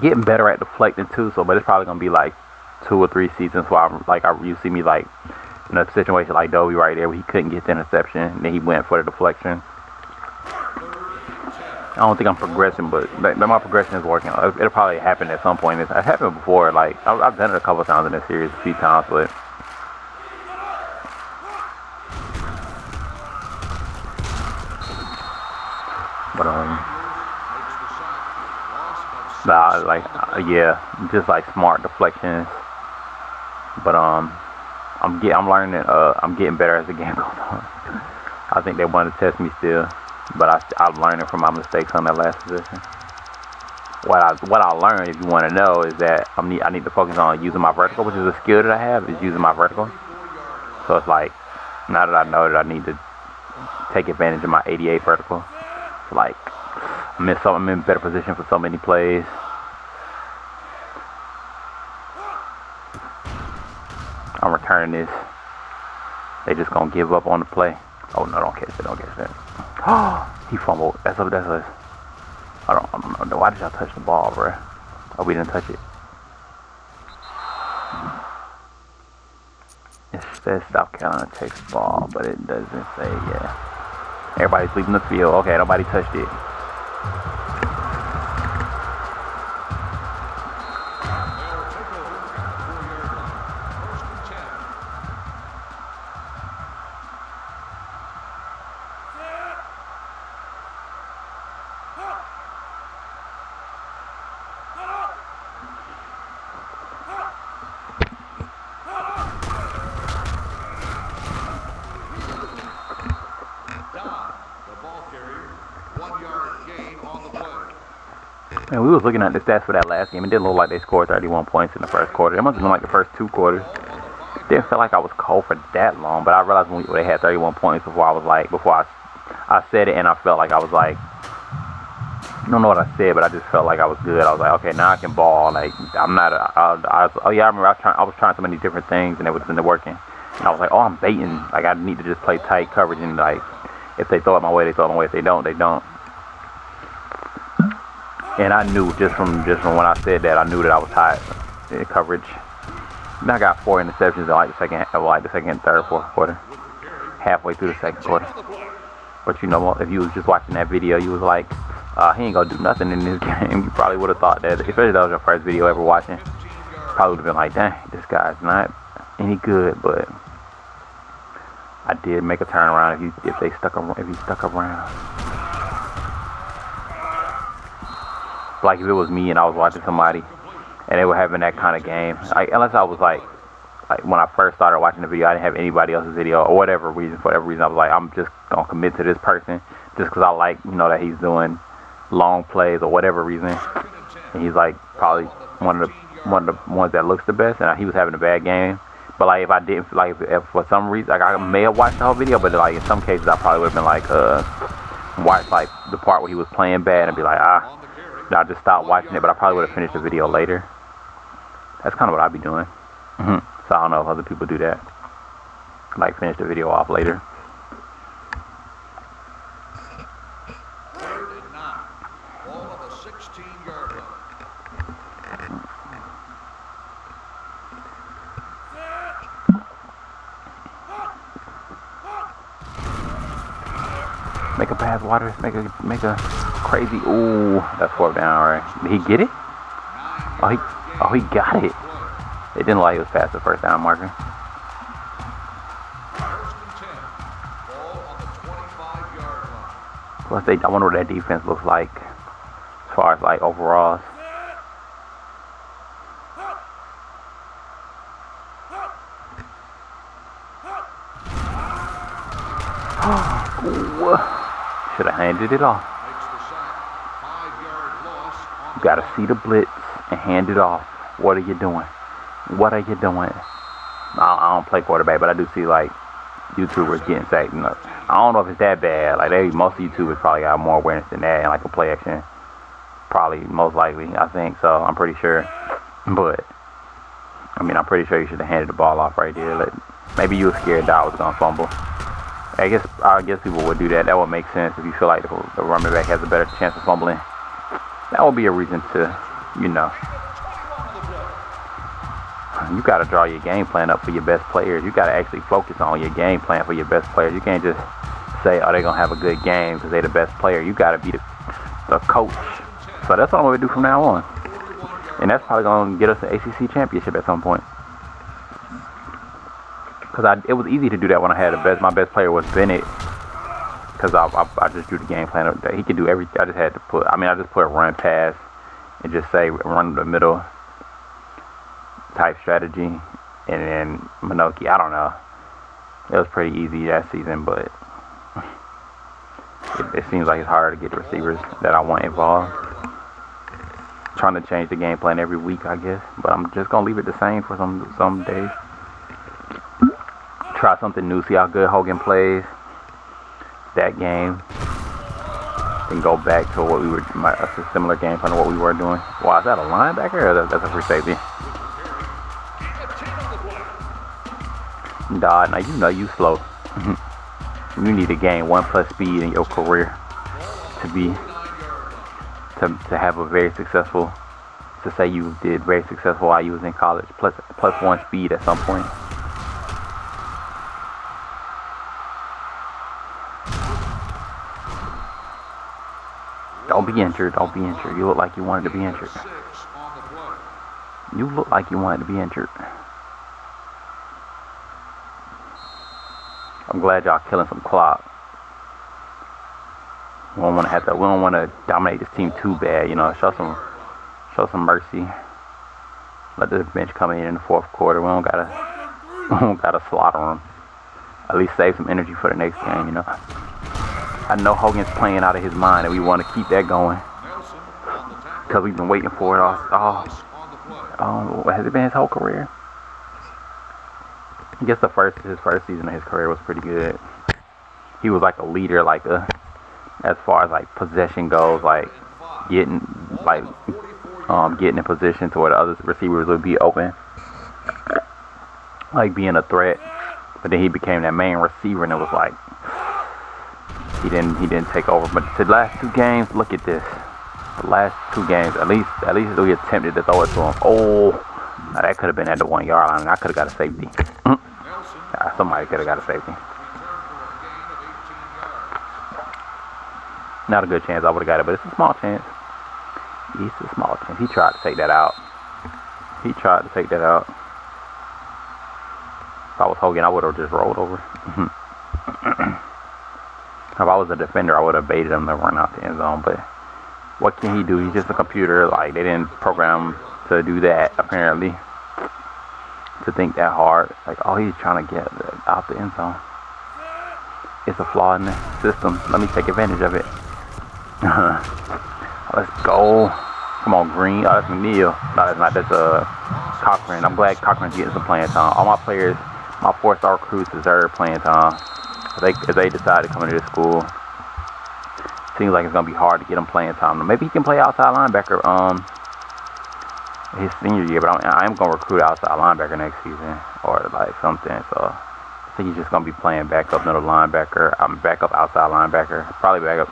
Getting better at deflecting too, but it's probably gonna be like 2 or 3 seasons where you see me like in a situation like Dovey right there where he couldn't get the interception and then he went for the deflection. I don't think I'm progressing, but my progression is working. It'll probably happen at some point. It's happened before. Like I've done it a couple times in this series, a few times, but just like smart deflections. But I'm learning. I'm getting better as the game goes on. I think they want to test me still, but I'm learning from my mistakes on that last position. What I learned, if you want to know, is that I need to focus on using my vertical, which is a skill that I have, is using my vertical. So it's like now that I know that I need to take advantage of my 88 vertical. Like, I'm in better position for so many plays. I'm returning this. They just gonna give up on the play. Oh no, don't catch that, don't catch that. Oh, he fumbled. That's us. I don't know. Why did y'all touch the ball, bro? Oh, we didn't touch it. It says South Carolina takes the ball, but it doesn't say, yeah. Everybody's leaving the field. Okay, nobody touched it. And we was looking at the stats for that last game. It didn't look like they scored 31 points in the first quarter. It must have been like the first 2 quarters. It didn't feel like I was cold for that long, but I realized when they had 31 points before I said it, and I felt like I was like, I don't know what I said, but I just felt like I was good. I was like, okay, now I can ball. Like, I'm not. I remember I was trying so many different things, and it wasn't working. And I was like, oh, I'm baiting. Like, I need to just play tight coverage, and like, if they throw it my way, they throw it my way. If they don't, they don't. And I knew just from when I said that, I knew that I was hot in coverage. And I got 4 interceptions in like the second, third, fourth quarter, halfway through the second quarter. But you know, if you was just watching that video, you was like, he ain't gonna do nothing in this game. You probably would have thought that, especially if that was your first video ever watching. Probably would have been like, dang, this guy's not any good. But I did make a turnaround if he stuck around. Like if it was me and I was watching somebody and they were having that kind of game, unless I was like when I first started watching the video, I didn't have anybody else's video or for whatever reason, I was like, I'm just gonna commit to this person just because I like, you know, that he's doing long plays or whatever reason, and he's like probably one of the ones that looks the best, and he was having a bad game. But like if I didn't, like if for some reason, like I may have watched the whole video, but like in some cases I probably would have been like watch like the part where he was playing bad and be like, I just stopped watching it, but I probably would have finished the video later. That's kind of what I'd be doing. So I don't know if other people do that. Like finish the video off later. Third and 9. Ball on the 16-yard line. Make a pass, Waters. Make a crazy. Ooh, that's 4th down, right? Did he get it? Oh, he got it. It didn't look like it was past the 1st down marker. 1st and 10. Ball on the 25-yard line. Plus, I wonder what that defense looks like as far as like overalls. Should have handed it off. You gotta see the blitz and hand it off. What are you doing? I don't play quarterback, but I do see like YouTubers getting sacked. You know, I don't know if it's that bad. Like most YouTubers probably got more awareness than that, and like a play action, probably most likely. I think so. I'm pretty sure. But I mean, I'm pretty sure you should have handed the ball off right there. Like, maybe you were scared that I was gonna fumble. I guess people would do that. That would make sense if you feel like the running back has a better chance of fumbling. That would be a reason to, you know. You got to draw your game plan up for your best players. You got to actually focus on your game plan for your best players. You can't just say, oh, they're going to have a good game because they're the best player. You got to be the coach. So that's what I'm going to do from now on. And that's probably going to get us an ACC championship at some point. Because it was easy to do that when I had my best player was Bennett. Because I just drew the game plan. He could do everything. I just put a run pass and just say run the middle type strategy. And then Minoki, I don't know. It was pretty easy that season, but it seems like it's hard to get the receivers that I want involved. Trying to change the game plan every week, I guess. But I'm just going to leave it the same for some days. Try something new, see how good Hogan plays. that game and go back to what we were, a similar game plan to what we were doing. Wow, is that a linebacker or that's a free safety? Nah, now you know you slow. You need to gain 1+ speed in your career to have a very successful, to say you did very successful while you was in college, plus 1 speed at some point. Don't be injured. Don't be injured. You look like you wanted to be injured. You look like you wanted to be injured. I'm glad y'all killing some clock. We don't want to dominate this team too bad. You know, show some mercy. Let this bench come in the fourth quarter. We don't gotta slaughter them. At least save some energy for the next game. You know. I know Hogan's playing out of his mind, and we want to keep that going because we've been waiting for it all. Has it been his whole career? I guess his first season of his career was pretty good. He was like a leader, as far as like possession goes, like getting in position to where the other receivers would be open, like being a threat. But then he became that main receiver, and it was like he didn't take over. But the last 2 games, look at this. The last 2 games, at least we attempted to throw it to him. Oh, now that could have been at the 1-yard line, and I could have got a safety. Somebody could have got a safety. Not a good chance I would have got it, but it's a small chance. It's a small chance. He tried to take that out. If I was Hogan, I would have just rolled over. If I was a defender, I would have baited him to run out the end zone. But what can he do? He's just a computer. Like, they didn't program him to do that, apparently. To think that hard. Like, oh, he's trying to get out the end zone. It's a flaw in the system. Let me take advantage of it. Let's go. Come on, Green. Oh, that's McNeil. No, that's not. That's Cochran. I'm glad Cochran's getting some playing time. All my players, my 4-star recruits deserve playing time. If they decide to come into this school, seems like it's gonna be hard to get him playing time. Maybe he can play outside linebacker his senior year, but I am gonna recruit outside linebacker next season or like something. So I think he's just gonna be playing backup middle linebacker. Backup outside linebacker. Probably backup.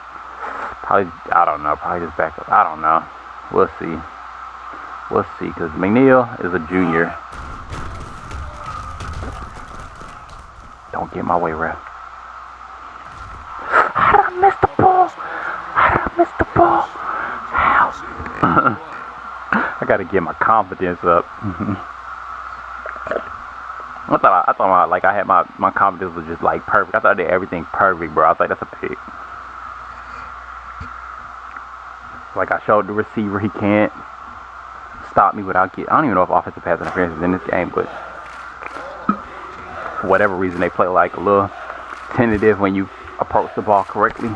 I don't know. Probably just backup. I don't know. We'll see. Because McNeil is a junior. Don't get in my way, ref. I missed the ball. Ow. I gotta get my confidence up. I thought like I had my confidence was just like perfect. I thought I did everything perfect, bro. I was like, that's a pick. Like, I showed the receiver he can't stop me without I don't even know if offensive pass interference is in this game, but for whatever reason they play like a little tentative when you approach the ball correctly.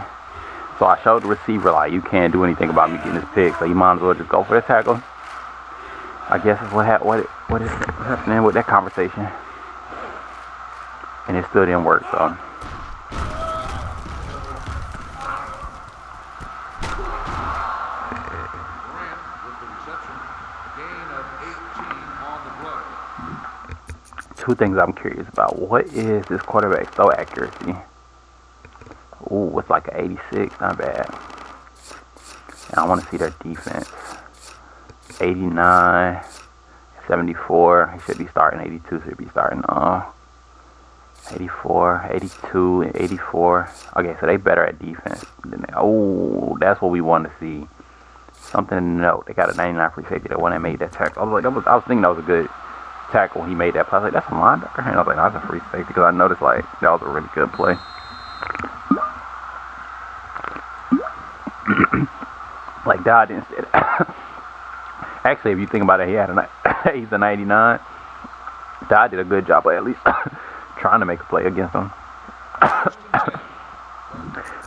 So I showed the receiver, like, you can't do anything about me getting this pick, so you might as well just go for the tackle. I guess is what is happening with that conversation. And it still didn't work, so. Two things I'm curious about. What is this quarterback's throw accuracy? Ooh, it's like an 86, not bad. And I want to see their defense. 89, 74. He should be starting 82, so he'll be starting 84, 82, and 84. Okay, so they better at defense than they. Oh, that's what we want to see. Something to note. They got a 99 free safety. The one that made that tackle. I was thinking that was a good tackle when he made that play. I was like, that's a linebacker. And I was like, no, that's a free safety, because I noticed like that was a really good play. Like, Dodd didn't say that. Actually, if you think about it, he's a 99. Dodd did a good job, but at least trying to make a play against him.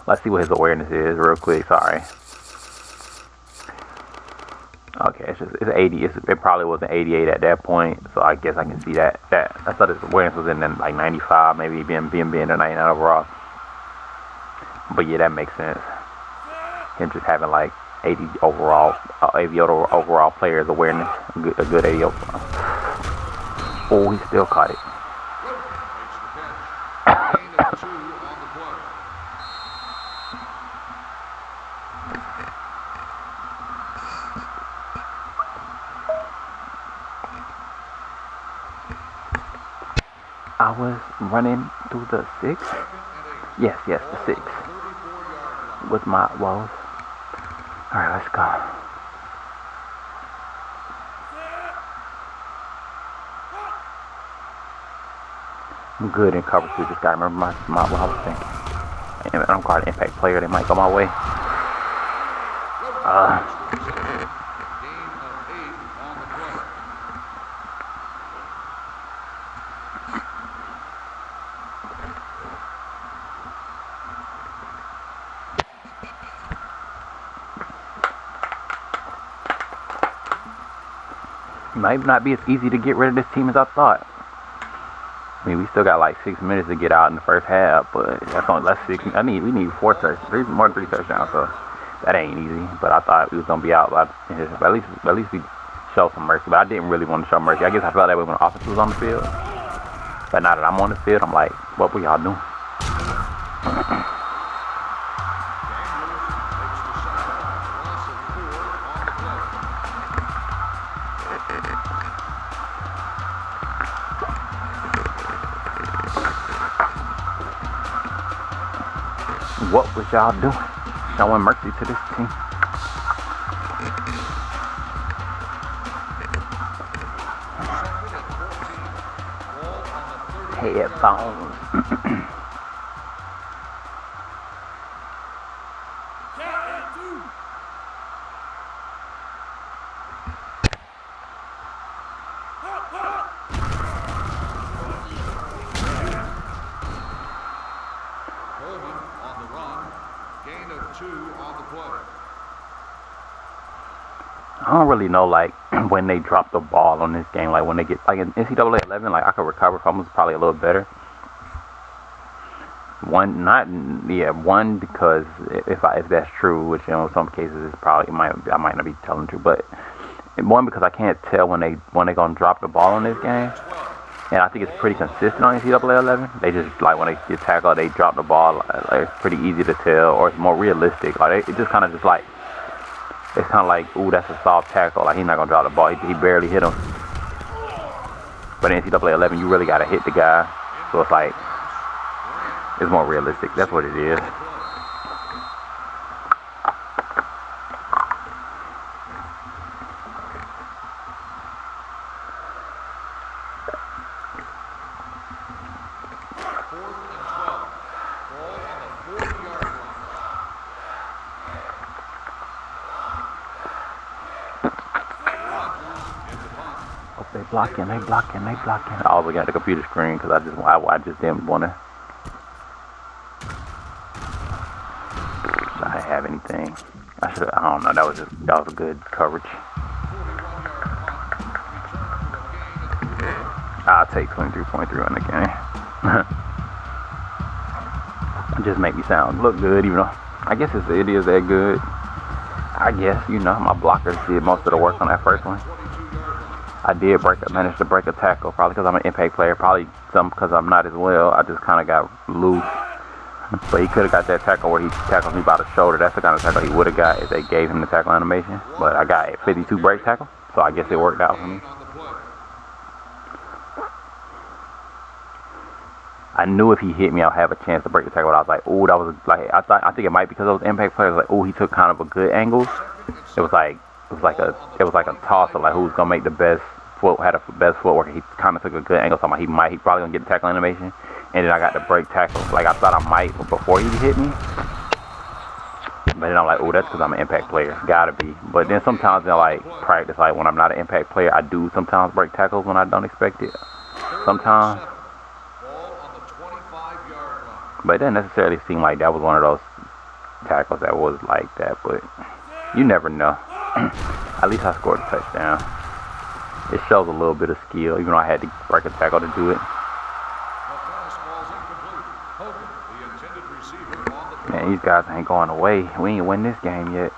Let's see what his awareness is real quick. Sorry. Okay, it's 80. It probably was an 88 at that point, so I guess I can see that. I thought his awareness was in like 95, maybe being a 99 overall. But yeah, that makes sense. Him just having like 80 overall players awareness, a good 80 overall. Oh, he still caught it. Makes the catch. Gain of 2 on the play. I was running through the 6. Yes, the 6. With my woes. Alright, let's go. I'm good in cover 2. Just gotta remember what I was thinking. And I'm quite an impact player. They might go my way. Gain of 8 on the play. It might not be as easy to get rid of this team as I thought. I mean, we still got like 6 minutes to get out in the first half, but that's 6. We need 4 touchdowns, more than 3 touchdowns, so that ain't easy. But I thought we was gonna be out, but at least we show some mercy. But I didn't really want to show mercy. I guess I felt that way when the offense was on the field. But now that I'm on the field, I'm like, what were y'all doing? What was y'all doing? Showing mercy to this team. Headphones. I don't really know, like, when they drop the ball on this game, like, when they get, like, in NCAA 11, like, I could recover from it probably a little better. One, because if that's true, which in some cases is probably, I might not be telling the truth, but one, because I can't tell when they gonna drop the ball in this game, and I think it's pretty consistent on NCAA 11. They just, like, when they get tackled, they drop the ball, like, it's pretty easy to tell, or it's more realistic. Like, it just kind of just like, it's kind of like, ooh, that's a soft tackle. Like, he's not going to drop the ball. He barely hit him. But in NCAA 11, you really got to hit the guy. So it's like, it's more realistic. That's what it is. They blocking. I was looking at the computer screen because I just didn't want to. I didn't have anything. I don't know. That was a good coverage. I'll take 23.3 on the game. Just make me look good, even though I guess it is that good. I guess, my blockers did most of the work on that first one. I did manage to break a tackle, probably because I'm an impact player, probably some because I'm not as well. I just kind of got loose. But he could have got that tackle where he tackled me by the shoulder. That's the kind of tackle he would have got if they gave him the tackle animation. But I got a 52 break tackle, so I guess it worked out for me. I knew if he hit me, I'd have a chance to break the tackle. But I was like, ooh, that was like, I think it might be because those impact players. Like, ooh, he took kind of a good angle. It was like a toss of like who's gonna make the best had the best footwork. He kind of took a good angle. So he probably gonna get the tackle animation. And then I got the break tackle. Like I thought I might before he hit me. But then I'm like, oh, that's because I'm an impact player. Gotta be. But then sometimes in like practice, like when I'm not an impact player, I do sometimes break tackles when I don't expect it. Sometimes. But it doesn't necessarily seem like that was one of those tackles that was like that. But you never know. At least I scored a touchdown. It shows a little bit of skill, even though I had to break a tackle to do it. Hogan, the intended receiver on the play. Man, these guys ain't going away. We ain't win this game yet.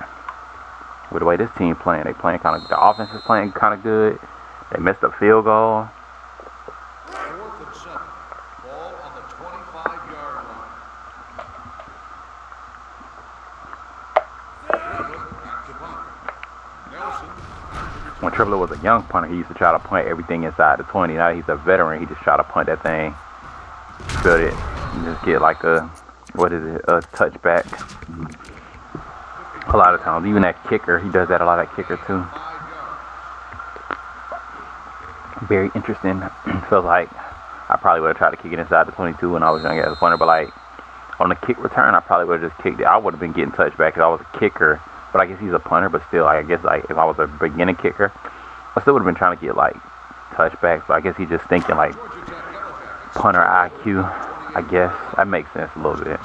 With the way this team playing, they playing kind of. The offense is playing kind of good. They missed a field goal. 4th and 7. Ball on the 25-yard line. Back to punt. Nelson. When Triplet was a young punter, he used to try to punt everything inside the 20. Now he's a veteran. He just try to punt that thing, field it, and just get like a touchback. A lot of times, even that kicker, he does that a lot. That kicker too. Very interesting. Feels like I probably would have tried to kick it inside the 22 when I was young as a punter, but like on the kick return, I probably would have just kicked it. I would have been getting touchback if I was a kicker. But I guess he's a punter, but still, I guess like if I was a beginning kicker, I still would have been trying to get like touchbacks. But I guess he's just thinking like punter IQ. I guess that makes sense a little bit.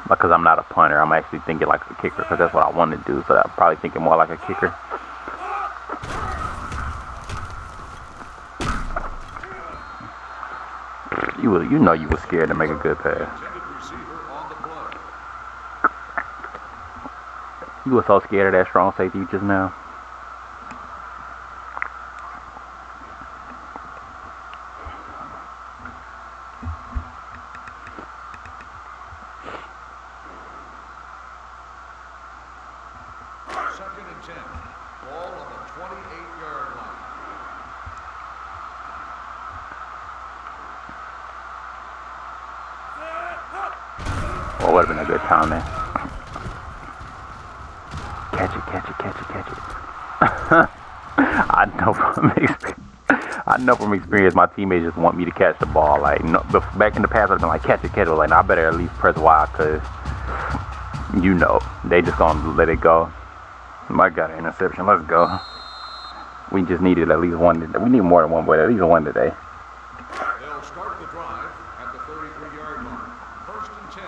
Because I'm not a punter, I'm actually thinking like a kicker because that's what I want to do. So I'm probably thinking more like a kicker. You know you were scared to make a good pass. You were so scared of that strong safety just now. Second and 10. Ball on the 28-yard line. Well, would have been a good time there. Catch it. I know from experience, my teammates just want me to catch the ball. Like, no, back in the past, I've been like, catch it. Like, no, I better at least press Y, because, you know, they just gonna let it go. I got an interception. Let's go. We just needed at least one today. We need more than one, but at least one today. They'll start the drive at the 33-yard line. 1st and 10.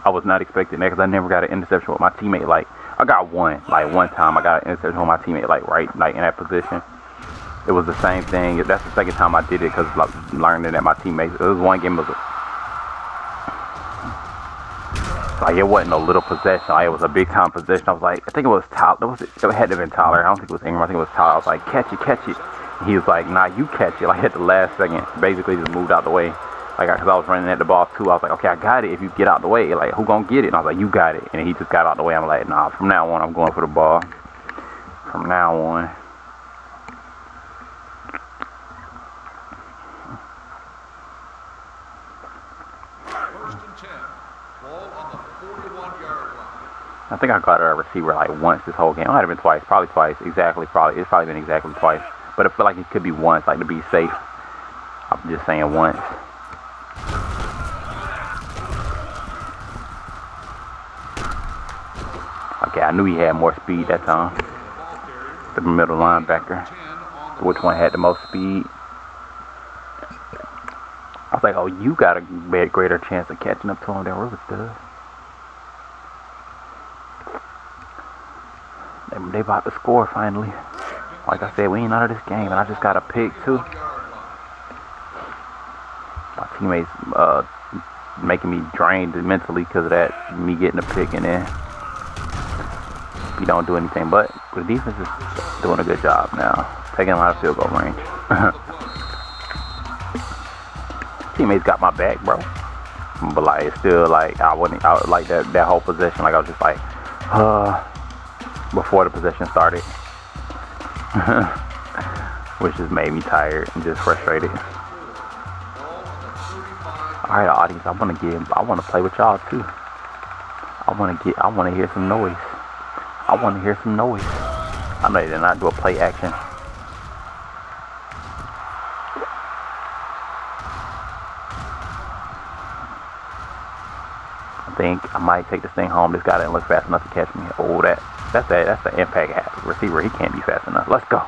I was not expecting that because I never got an interception with my teammate. Like, I got one time I got an interception with my teammate, like in that position. It was the same thing. That's the second time I did it because like learning that my teammates. It was one game. It wasn't a little possession. Like, it was a big time possession. I was like, I think it was Tyler. It had to have been Tyler. I don't think it was Ingram. I think it was Tyler. I was like, catch it. He was like, nah, you catch it. Like at the last second, basically just moved out the way. Like, because I was running at the ball too. I was like, okay, I got it. If you get out the way, like, who gonna get it? And I was like, you got it. And he just got out the way. I'm like, nah, from now on, I'm going for the ball. From now on. I think I got a receiver like once this whole game. It might have been twice, probably twice. Exactly, probably. It's probably been exactly twice. But I feel like it could be once, like to be safe. I'm just saying once. Okay, I knew he had more speed that time. The middle linebacker. Which one had the most speed? I was like, oh, you got a greater chance of catching up to him than Rivers does. They about to score finally. Like I said, we ain't out of this game, and I just got a pick too. My teammates making me drained mentally because of that, me getting a pick, and then we don't do anything. But the defense is doing a good job now, taking a lot of field goal range. Teammates got my back, bro. But like, it's still like I like that whole possession. Like I was just like, before the possession started, which just made me tired and just frustrated. All right, audience, I want to play with y'all too. I want to hear some noise. I know they did not do a play action. I think I might take this thing home. This guy didn't look fast enough to catch me. Oh, that's the impact receiver. He can't be fast enough. Let's go.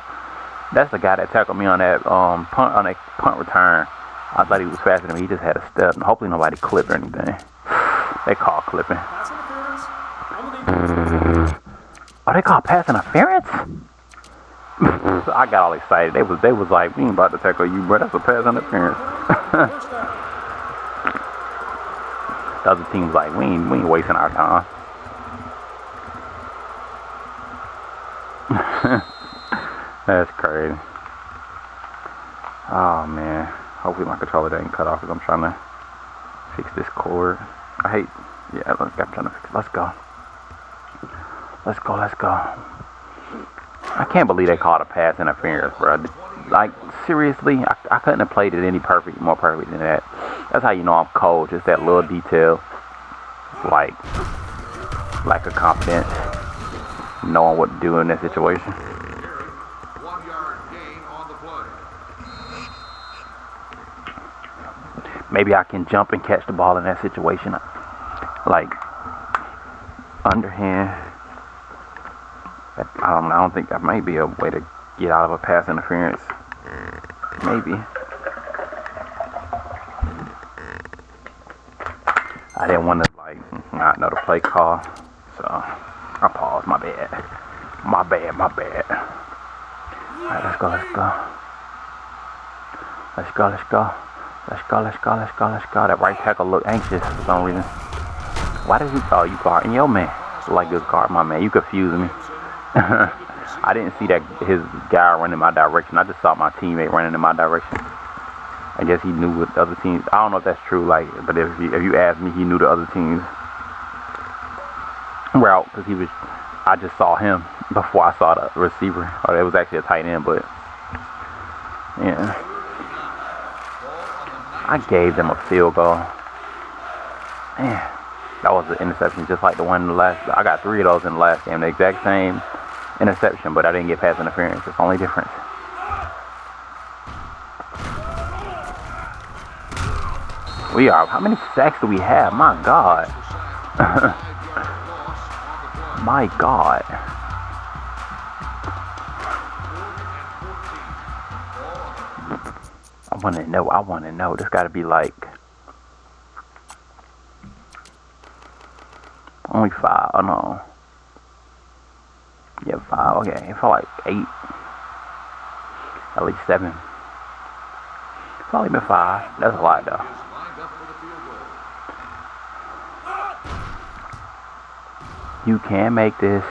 That's the guy that tackled me on that punt return. I thought he was faster than me. He just had a step. And hopefully nobody clipped or anything. They call clipping. Oh, they call pass interference? I got all excited. They was like, we ain't about to tackle you, bro. That's a pass interference. The other team's like, we ain't wasting our time. That's crazy. Oh man. Hopefully my controller doesn't cut off because I'm trying to fix this cord. I hate. Yeah, I'm trying to fix it. Let's go. Let's go. Let's go. I can't believe they called a pass interference, bro. Like seriously, I couldn't have played it any more perfect than that. That's how you know I'm cold. Just that little detail, like lack of confidence, knowing what to do in that situation. 1 yard gain on the play. Maybe I can jump and catch the ball in that situation, like underhand. I don't think that might be a way to get out of a pass interference. Maybe. I didn't want to not know the play call, so I paused. My bad. My bad. All right, let's go. That right tackle look anxious for some reason. Why did he call you guarding your man? Like this guard, my man. You confused me. I didn't see that his guy running in my direction. I just saw my teammate running in my direction. I guess he knew what the other teams. I don't know if that's true. But if you ask me, he knew the other teams route because I just saw him before I saw the receiver. Or it was actually a tight end, but yeah. I gave them a field goal. Man, that was an interception just like the one in the last. I got 3 of those in the last game. The exact same interception, but I didn't get pass interference. It's the only difference. How many sacks do we have? My God. My God. I want to know. This got to be like only 5. Oh no. Yeah, 5. Okay, it felt like 8. At least 7. It's only been 5. That's a lot though. You can make this.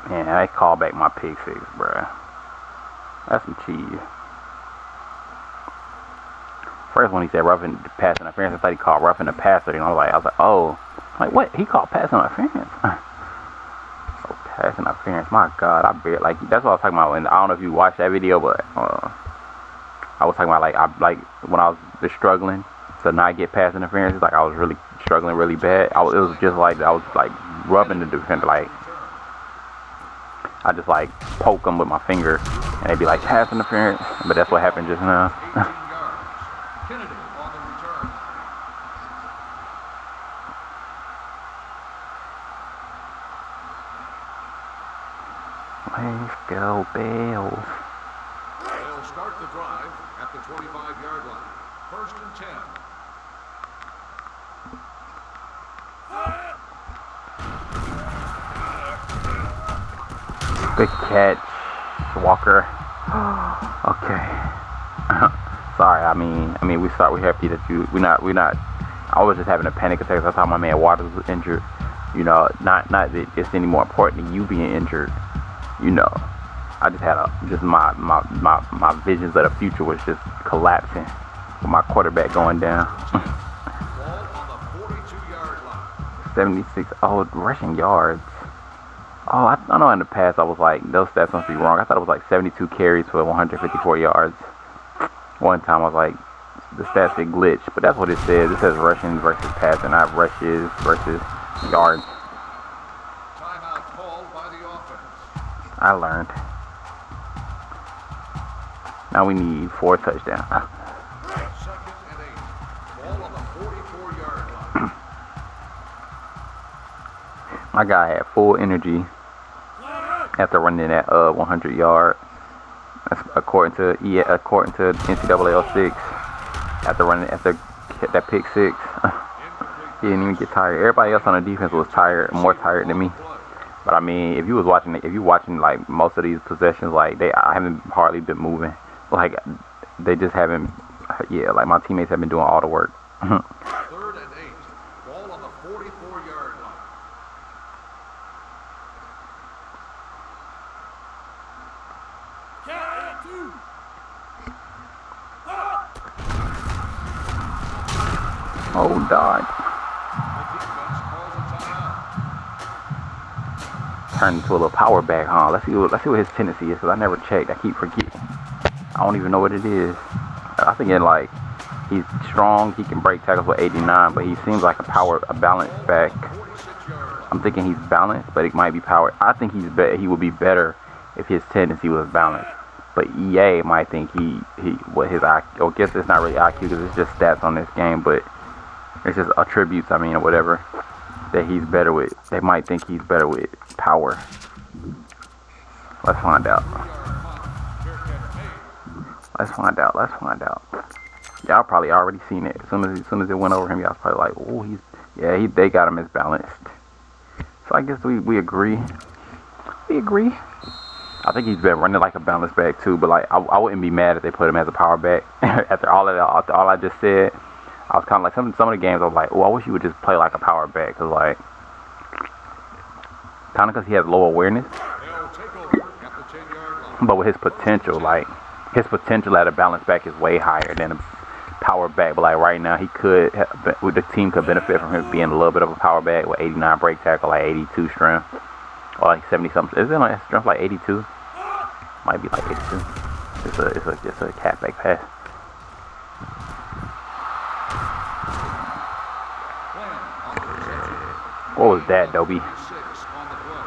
Man, I call back my pick 6, bruh. That's some cheese. First when he said roughing the pass interference, I thought he called roughing the passer. I was like, oh, like what? He called pass interference. So pass interference, my God, I bet that's what I was talking about. And I don't know if you watched that video, but I was talking about when I was just struggling to not get pass interference. Like I was really struggling really bad. It was just like I was like rubbing the defender. Like I just like poke them with my finger, and they'd be like pass interference. But that's what happened just now. Kennedy on the return. Let's go, Bills. They'll start the drive at the 25-yard line. 1st and 10. Good catch, Walker. Okay. Sorry. I mean, we're happy that we're not. I was just having a panic attack. I thought my man Waters was injured. You know, not that it's any more important than you being injured. You know, I just had my visions of the future was just collapsing with my quarterback going down. Ball on the 42-yard line. 76. Oh, rushing yards. Oh, I know in the past I was like, those stats must be wrong. I thought it was like 72 carries for 154 yards. One time I was like, the stats get glitched, but that's what it says. It says rushing versus passing, not rushes versus yards. Timeout called by the offense. I learned. Now we need 4 touchdowns. 2nd and 8. Ball on the 44-yard line. My guy had full energy after running that 100 yard. That's according to NCAA 06. After that pick 6, he didn't even get tired. Everybody else on the defense was tired, more tired than me. But I mean, if you watching like most of these possessions, like I haven't hardly been moving. Like they just haven't. Yeah, like my teammates have been doing all the work. 3rd and 8. Ball on the 44-yard line. Oh, God. The defense calls a timeout. Turn into a little power back, huh? Let's see what his tendency is, because I never checked. I keep forgetting. I don't even know what it is. I think like he's strong. He can break tackles with 89, but he seems like a balanced back. 46-yard line. I'm thinking he's balanced, but it might be power. I think he would be better if his tendency was balanced. But EA might think what his IQ. I guess it's not really IQ because it's just stats on this game, but it's just attributes. I mean, or whatever that he's better with. They might think he's better with power. Let's find out. Let's find out. Let's find out. Y'all probably already seen it. As soon as it went over him, y'all probably like, oh, they got him as balanced. So I guess we agree. We agree. I think he's been running like a balanced back too, but like I wouldn't be mad if they put him as a power back. After all I just said, I was kind of like some of the games I was like, oh, I wish you would just play like a power back, cause like kind of because he has low awareness. They'll take over at the 10-yard line. But with his potential at a balance back is way higher than a power back. But like right now, the team could benefit from him being a little bit of a power back with 89 break tackle, like 82 strength, or like 70 something. Isn't like strength like 82? Might be like 82. It's a cat back pass. What was that, Dobie? 6 on the play.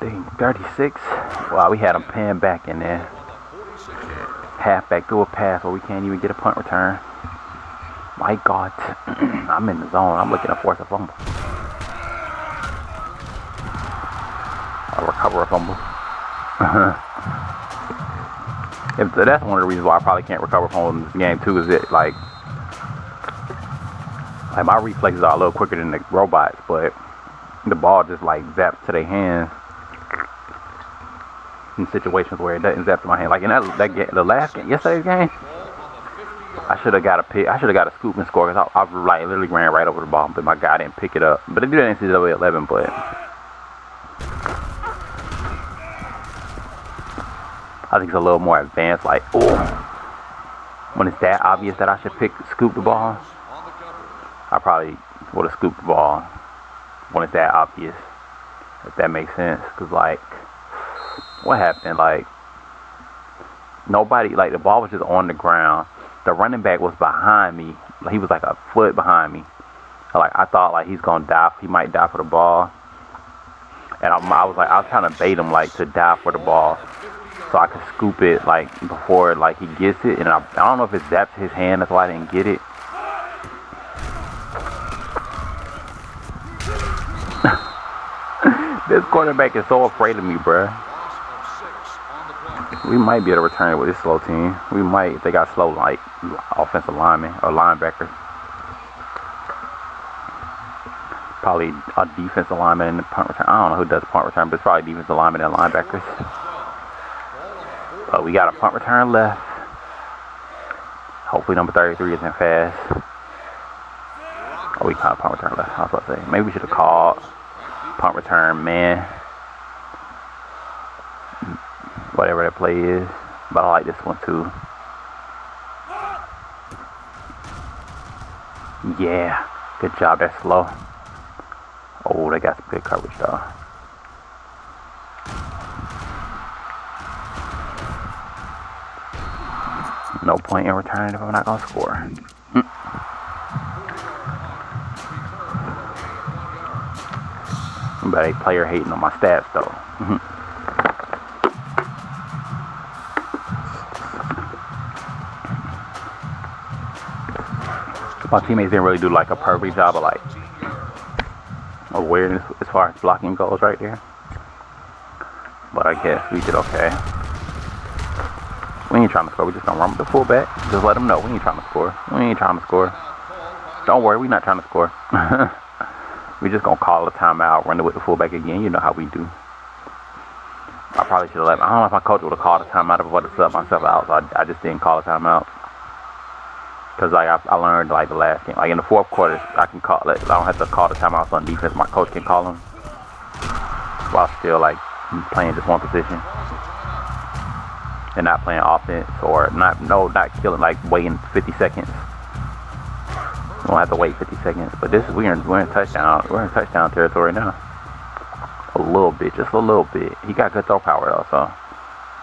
Dang, 36. Wow, we had him pinned back in there. Halfback threw a pass where we can't even get a punt return. My God, I'm in the zone. I'm looking to force a fumble. I'll recover a fumble. That's one of the reasons why I probably can't recover fumbles in this game too. Is it like my reflexes are a little quicker than the robots, but the ball just like zaps to their hands in situations where it doesn't zap to my hand. Like in that game, the last game, yesterday's game. I should have got a pick. I should have got a scoop and score because I like literally ran right over the ball, but my guy didn't pick it up. But they did that in NCAA 11. But I think it's a little more advanced. Like, oh, when it's that obvious that I should scoop the ball, I probably would have scooped the ball when it's that obvious. If that makes sense, because like, what happened? Like, nobody, like the ball was just on the ground. The running back was behind me. He was like a foot behind me. Like I thought like he's gonna die. He might die for the ball. And I was trying to bait him like to die for the ball, so I could scoop it like before like he gets it. And I don't know if it zapped his hand. That's why I didn't get it. This quarterback is so afraid of me, bruh. We might be able to return it with this slow team. We might if they got slow like offensive linemen or linebackers. Probably a defensive lineman in the punt return. I don't know who does punt return, but it's probably defensive linemen and linebackers. But we got a punt return left. Hopefully number 33 isn't fast. Oh, we caught a punt return left. I was about to say maybe we should have called punt return man. Whatever that play is, but I like this one too. Yeah, good job. That's slow. Oh, they got some good coverage though. No point in returning if I'm not gonna score. But a player hating on my stats though. My teammates didn't really do like a perfect job of like awareness as far as blocking goes right there. But I guess we did okay. We ain't trying to score. We just gonna run with the fullback. Just let them know we ain't trying to score. We ain't trying to score. Don't worry, we not trying to score. We just gonna call a timeout, run it with the fullback again. You know how we do. I probably should have let. I don't know if my coach would have called a timeout if I would have subbed myself out. So I just didn't call a timeout. Cause like I learned like the last game, like in the fourth quarter, I can call it. I don't have to call the timeouts on defense. My coach can call them while still like playing just one position and not playing offense or not killing, like waiting 50 seconds. We don't have to wait 50 seconds. But this is we're in touchdown. We're in touchdown territory now. A little bit, just a little bit. He got good throw power though, so.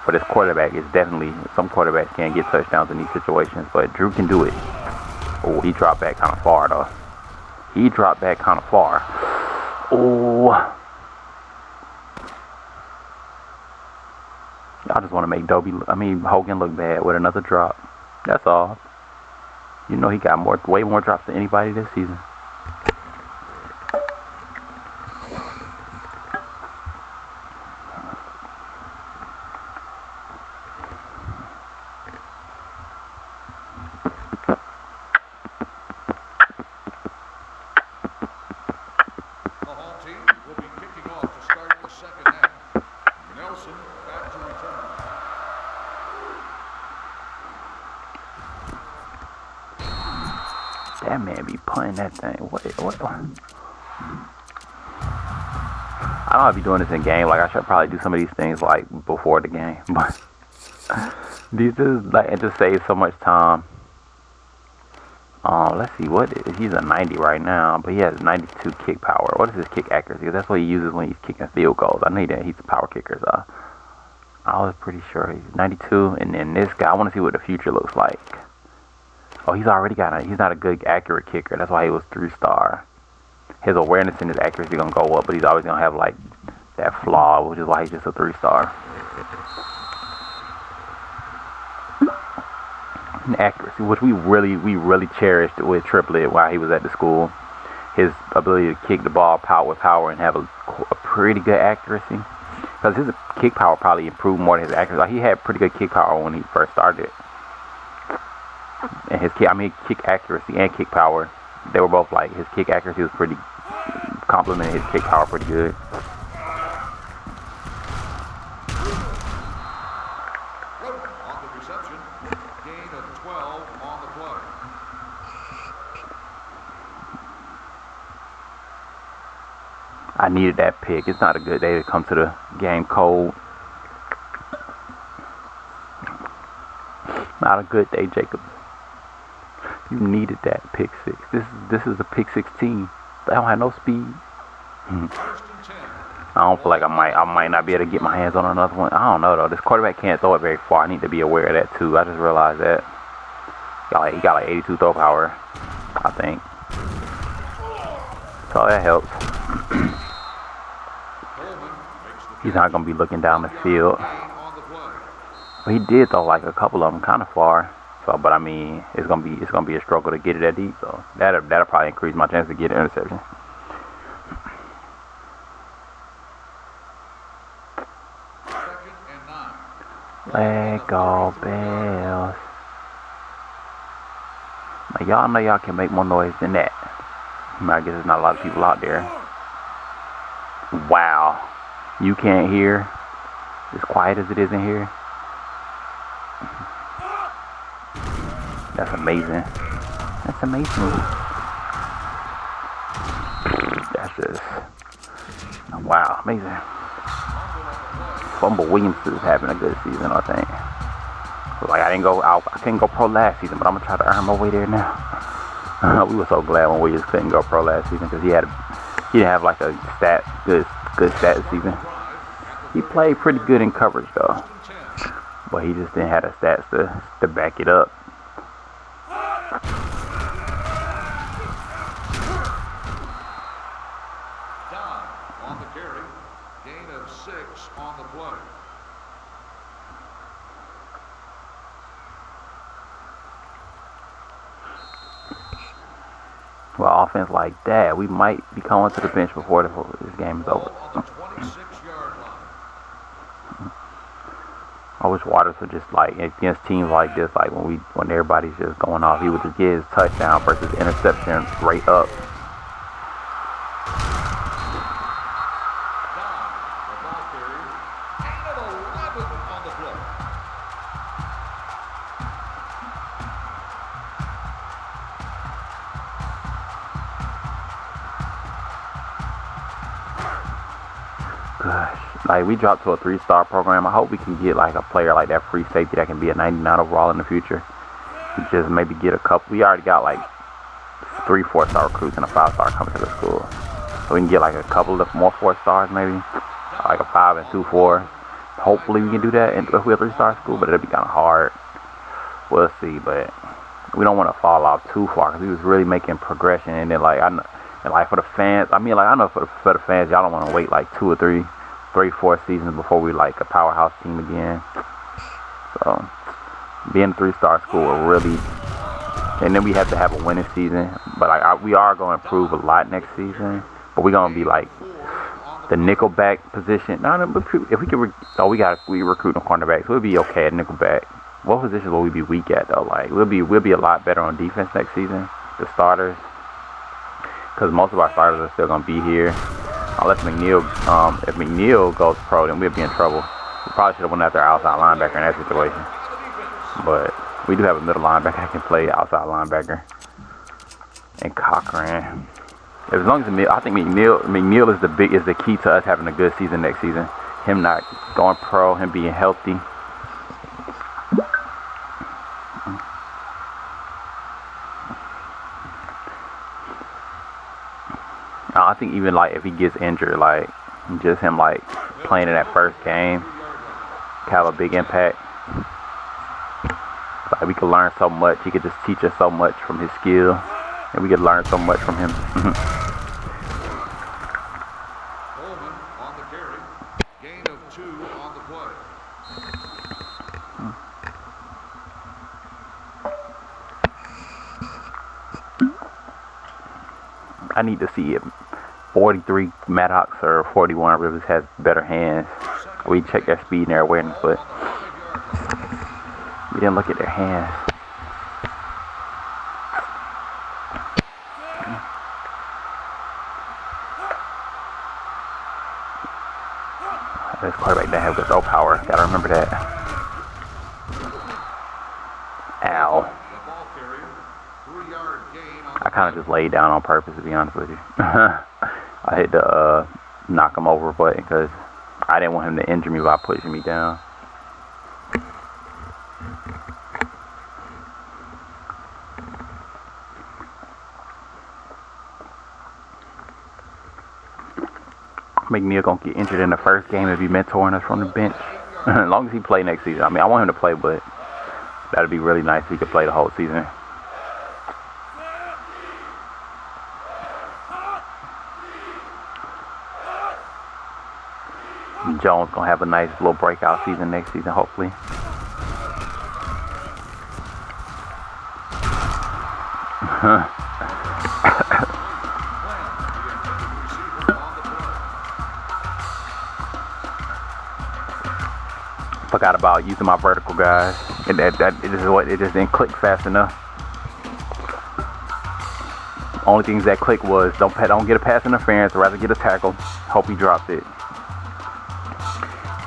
But his quarterback is definitely, some quarterbacks can't get touchdowns in these situations, but Drew can do it. Oh, he dropped back kind of far though. He dropped back kind of far. Oh. I just want to make Hogan look bad with another drop. That's all. You know he got way more drops than anybody this season. That man be punting that thing. What? I don't know if he's doing this in game. Like I should probably do some of these things like before the game, but these is like it just saves so much time. Let's see he's a 90 right now, but he has 92 kick power. What is his kick accuracy? That's what he uses when he's kicking field goals. I know that he's a power kicker. So I was pretty sure he's 92, and then this guy. I want to see what the future looks like. Oh, he's not a good accurate kicker. That's why he was 3-star. His awareness and his accuracy gonna go up, but he's always gonna have like that flaw, which is why he's just a 3-star. And accuracy, which we really cherished with Triplet while he was at the school. His ability to kick the ball with power and have a pretty good accuracy. Because his kick power probably improved more than his accuracy. Like he had pretty good kick power when he first started. And his kick accuracy and kick power, they were both like, his kick accuracy was pretty, complimented his kick power pretty good. On the reception, gain of 12 on the play. I needed that pick. It's not a good day to come to the game cold. Not a good day, Jacob. You needed that pick 6. This is a pick 16. They don't have no speed. I don't feel like I might not be able to get my hands on another one. I don't know though. This quarterback can't throw it very far. I need to be aware of that too. I just realized that. He got like 82 throw power, I think. So that helps. He's not gonna be looking down the field. But he did throw like a couple of them kind of far. So, but I mean, it's gonna be a struggle to get it that deep. So that'll probably increase my chance to get an interception. Let go, Bells. Now y'all know y'all can make more noise than that. I guess there's not a lot of people out there. Wow, you can't hear as quiet as it is in here. That's amazing. That's amazing. That's just, wow, amazing. Fumble Williams is having a good season, I think. Like I couldn't go pro last season, but I'm gonna try to earn my way there now. We were so glad when Williams couldn't go pro last season because he didn't have like a good stat season. He played pretty good in coverage though, but he just didn't have the stats to back it up. On the carry, gain of 6 on the play. Well, offense like that, we might be going to the bench before this game is over. Ball on the 26-yard line. I wish Waters would just like against teams like this, like when everybody's just going off, he would just get his touchdown versus interception rate up. Like, we dropped to a 3-star program. I hope we can get like a player like that free safety that can be a 99 overall in the future. Just maybe get a couple. We already got like 3 4-star recruits and a 5-star coming to the school. So we can get like a couple of more 4-stars maybe. Like a 5 and 2 4. Hopefully we can do that if we're a 3-star school, but it'll be kind of hard. We'll see, but we don't want to fall off too far because we was really making progression. And then like, and like for the fans, I mean, like, I know for the fans, y'all don't want to wait like 2 or 3, 4 seasons before we like a powerhouse team again. So being a 3-star school will really, and then we have to have a winning season. But like, we are going to improve a lot next season. But we're going to be like the nickelback position. No, if we can, we recruiting cornerbacks. We'll be okay at nickelback. What positions will we be weak at though? Like we'll be a lot better on defense next season. The starters, because most of our starters are still going to be here. Unless if McNeil goes pro, then we'll be in trouble. We probably should have went after our outside linebacker in that situation. But we do have a middle linebacker that can play outside linebacker. And Cochran. As long as I think McNeil is the key to us having a good season next season. Him not going pro, him being healthy. I think even like if he gets injured, like just him like playing in that first game, have a big impact. Like we could learn so much. He could just teach us so much from his skill, and we could learn so much from him. Coleman on the carry, gain of 2 on the play. I need to see if 43 Maddox or 41 Rivers has better hands. We check their speed and their awareness, but we didn't look at their hands. This quarterback doesn't have good throw power. Gotta remember that. Ow. I kind of just laid down on purpose, to be honest with you. I had to knock him over a button because I didn't want him to injure me by pushing me down. McNeil gonna get injured in the first game if he mentoring us from the bench. As long as he play next season. I mean, I want him to play, but that'd be really nice if he could play the whole season. Jones gonna have a nice little breakout season next season, hopefully. Forgot about using my vertical guys. And it just didn't click fast enough. Only things that click was don't get a pass interference, rather get a tackle. Hope he dropped it.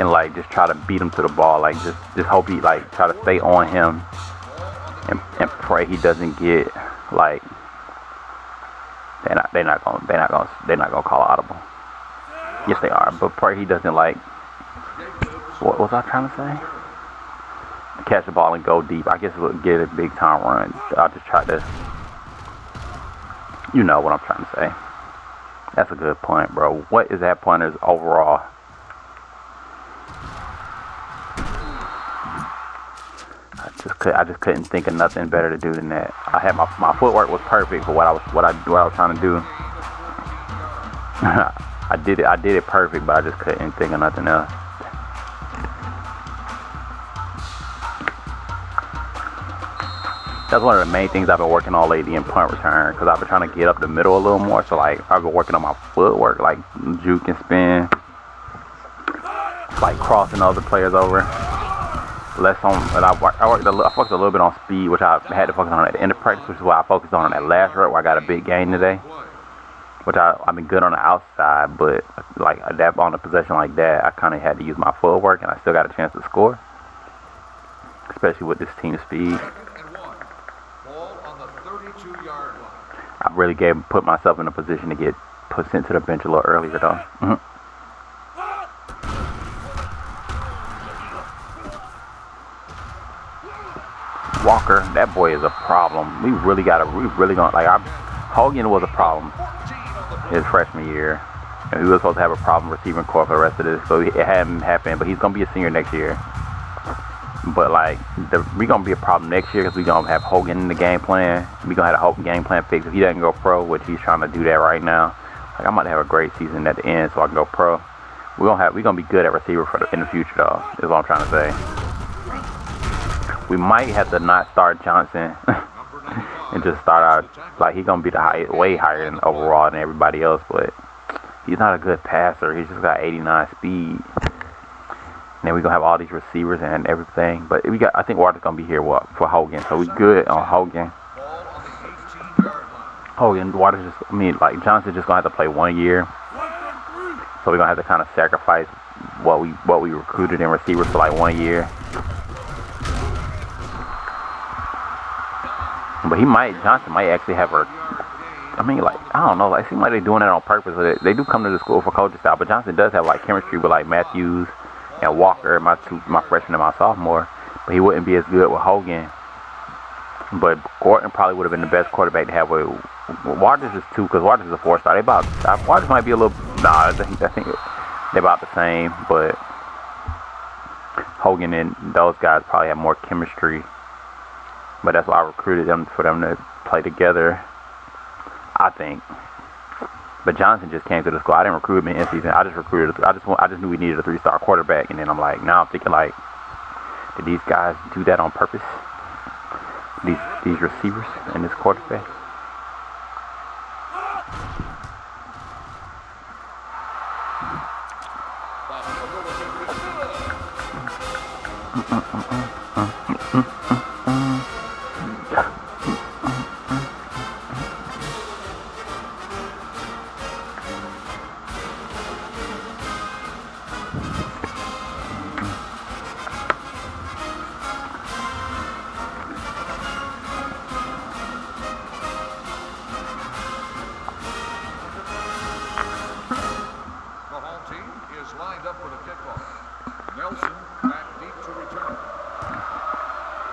And like just try to beat him to the ball. Like just hope he like try to stay on him and pray he doesn't get like they're not gonna call audible. Yes they are, but pray he doesn't like what was I trying to say? Catch the ball and go deep. I guess we'll get a big time run. I'll just try to, you know what I'm trying to say. That's a good punt, bro. What is that punter's overall? I just couldn't think of nothing better to do than that. I had my footwork was perfect for what I was trying to do. I did it perfect, but I just couldn't think of nothing else. That's one of the main things I've been working on lately in punt return, because I've been trying to get up the middle a little more. So like I've been working on my footwork, like juke and spin, like crossing other players over. Less on, but I focused a little bit on speed, which I had to focus on at the end of practice, which is what I focused on that last rep where I got a big gain today. Which I've been good on the outside, but like adapt on a possession like that, I kind of had to use my footwork, and I still got a chance to score, especially with this team speed. I really put myself in a position to get sent to the bench a little earlier though. Walker, that boy is a problem. We really gonna Hogan was a problem his freshman year, and we were supposed to have a problem receiving core for the rest of this, so it hadn't happened. But he's gonna be a senior next year. But like, we're gonna be a problem next year because we're gonna have Hogan in the game plan. We're gonna have a Hogan game plan fix. If he doesn't go pro, which he's trying to do that right now, like I'm about to have a great season at the end, so I can go pro. We're gonna be good at receiver in the future, though. Is what I'm trying to say. We might have to not start Johnson and just start out like he's gonna be way higher than overall than everybody else, but he's not a good passer. He's just got 89 speed. And then we're gonna have all these receivers and everything. But I think Walter's gonna be here for Hogan. So we good on Hogan. Walter's Johnson's just gonna have to play 1 year. So we're gonna have to kind of sacrifice what we recruited in receivers for like 1 year. But Johnson might actually have I don't know. It seems like they're doing it on purpose. They do come to the school for coaching style. But Johnson does have like chemistry with like Matthews and Walker, my freshman and my sophomore. But he wouldn't be as good with Hogan. But Gordon probably would have been the best quarterback to have with Waters is 2, because Waters is a 4-star. Waters might be a little. I think they're about the same. But Hogan and those guys probably have more chemistry. But that's why I recruited them, for them to play together, I think. But Johnson just came to the school. I didn't recruit him in season. I just recruited. I just knew we needed a 3-star quarterback, and then I'm thinking like, did these guys do that on purpose? These receivers and this quarterback.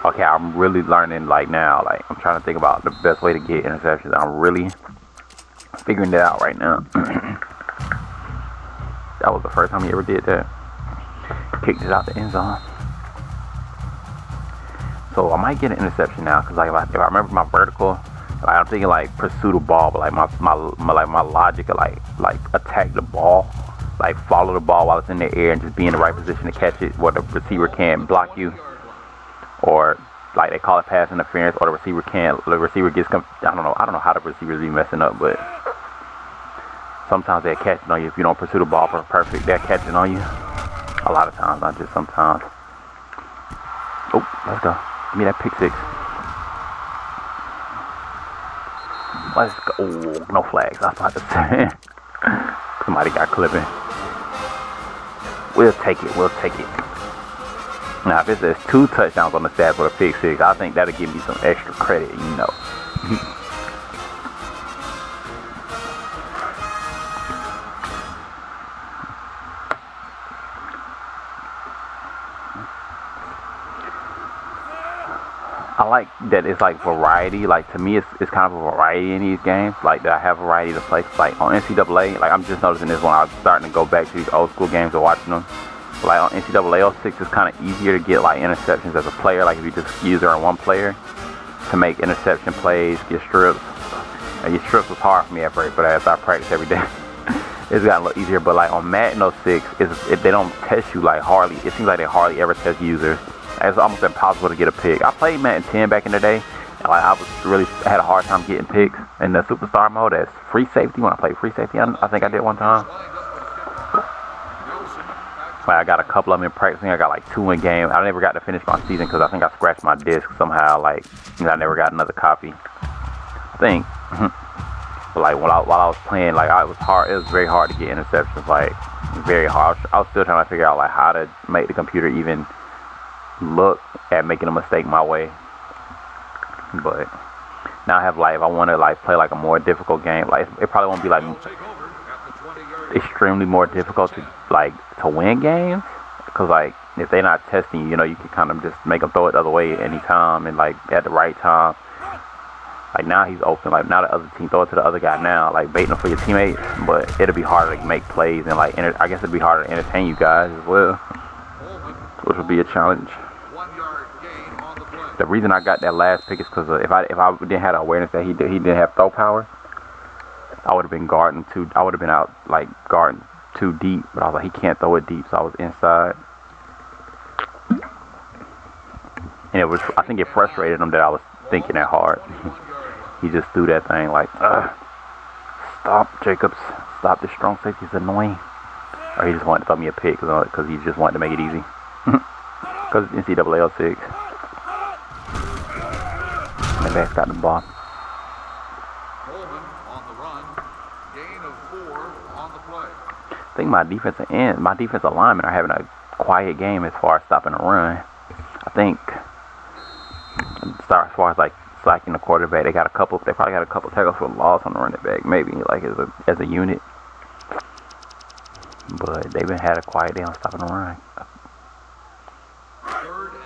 Okay, I'm really learning now. I'm trying to think about the best way to get interceptions. I'm really figuring it out right now. That was the first time he ever did that. Kicked it out the end zone. So I might get an interception now, because if I remember my vertical, I'm thinking pursue the ball, but my logic of attack the ball, follow the ball while it's in the air and just be in the right position to catch it, where the receiver can't block you. Or they call it pass interference, or the receiver gets I don't know how the receivers be messing up, but sometimes they're catching on you if you don't pursue the ball perfect. They're catching on you. A lot of times, not just sometimes. Oh, let's go. Give me that pick 6. Let's go. Oh, no flags. I was about to say. Somebody got clipping. We'll take it. Now, if it says 2 touchdowns on the stats for a pick 6, I think that'll give me some extra credit, I like that it's variety. To me, it's kind of a variety in these games. That I have variety to play. On NCAA, I'm just noticing this when I'm starting to go back to these old school games and watching them. On NCAA 06, it's kind of easier to get interceptions as a player. If you just use it on one player to make interception plays, get strips. Get strips was hard for me at first, but as I practice every day, it's gotten a little easier. But on Madden 06, if they don't test you hardly, it seems like they hardly ever test users. It's almost impossible to get a pick. I played Madden 10 back in the day, Like I was really had a hard time getting picks in the superstar mode. That's free safety. When I played free safety, I think I did one time. But I got a couple of them in practicing. I got like 2 in game. I never got to finish my season because I think I scratched my disc somehow. Like, I never got another copy. I think. But like while I was playing, like it was hard. It was very hard to get interceptions. Like very hard. I was still trying to figure out like how to make the computer even look at making a mistake my way. But now I have like if I want to like play like a more difficult game, like it probably won't be like extremely more difficult to win games, because like if they're not testing you, you can kind of just make them throw it the other way anytime and like at the right time. Like now he's open, like now the other team throw it to the other guy now, like baiting them for your teammates. But it'll be harder to make plays and like I guess it'll be harder to entertain you guys as well, which would be a challenge. The reason I got that last pick is because if I didn't have the awareness that he didn't have throw power, I would have been I would have been out like guarding too deep. But I was like, he can't throw it deep, so I was inside. And I think it frustrated him that I was thinking that hard. He just threw that thing like, stop, Jacobs, stop this strong safety, it's annoying. Or he just wanted to throw me a pick because he just wanted to make it easy. Because it's NCAA 06. The back's got the ball. I think my defensive linemen are having a quiet game as far as stopping the run. I think as far as like slacking the quarterback, they probably got a couple tackles for loss on the running back, maybe like as a unit. But they've had a quiet day on stopping the run.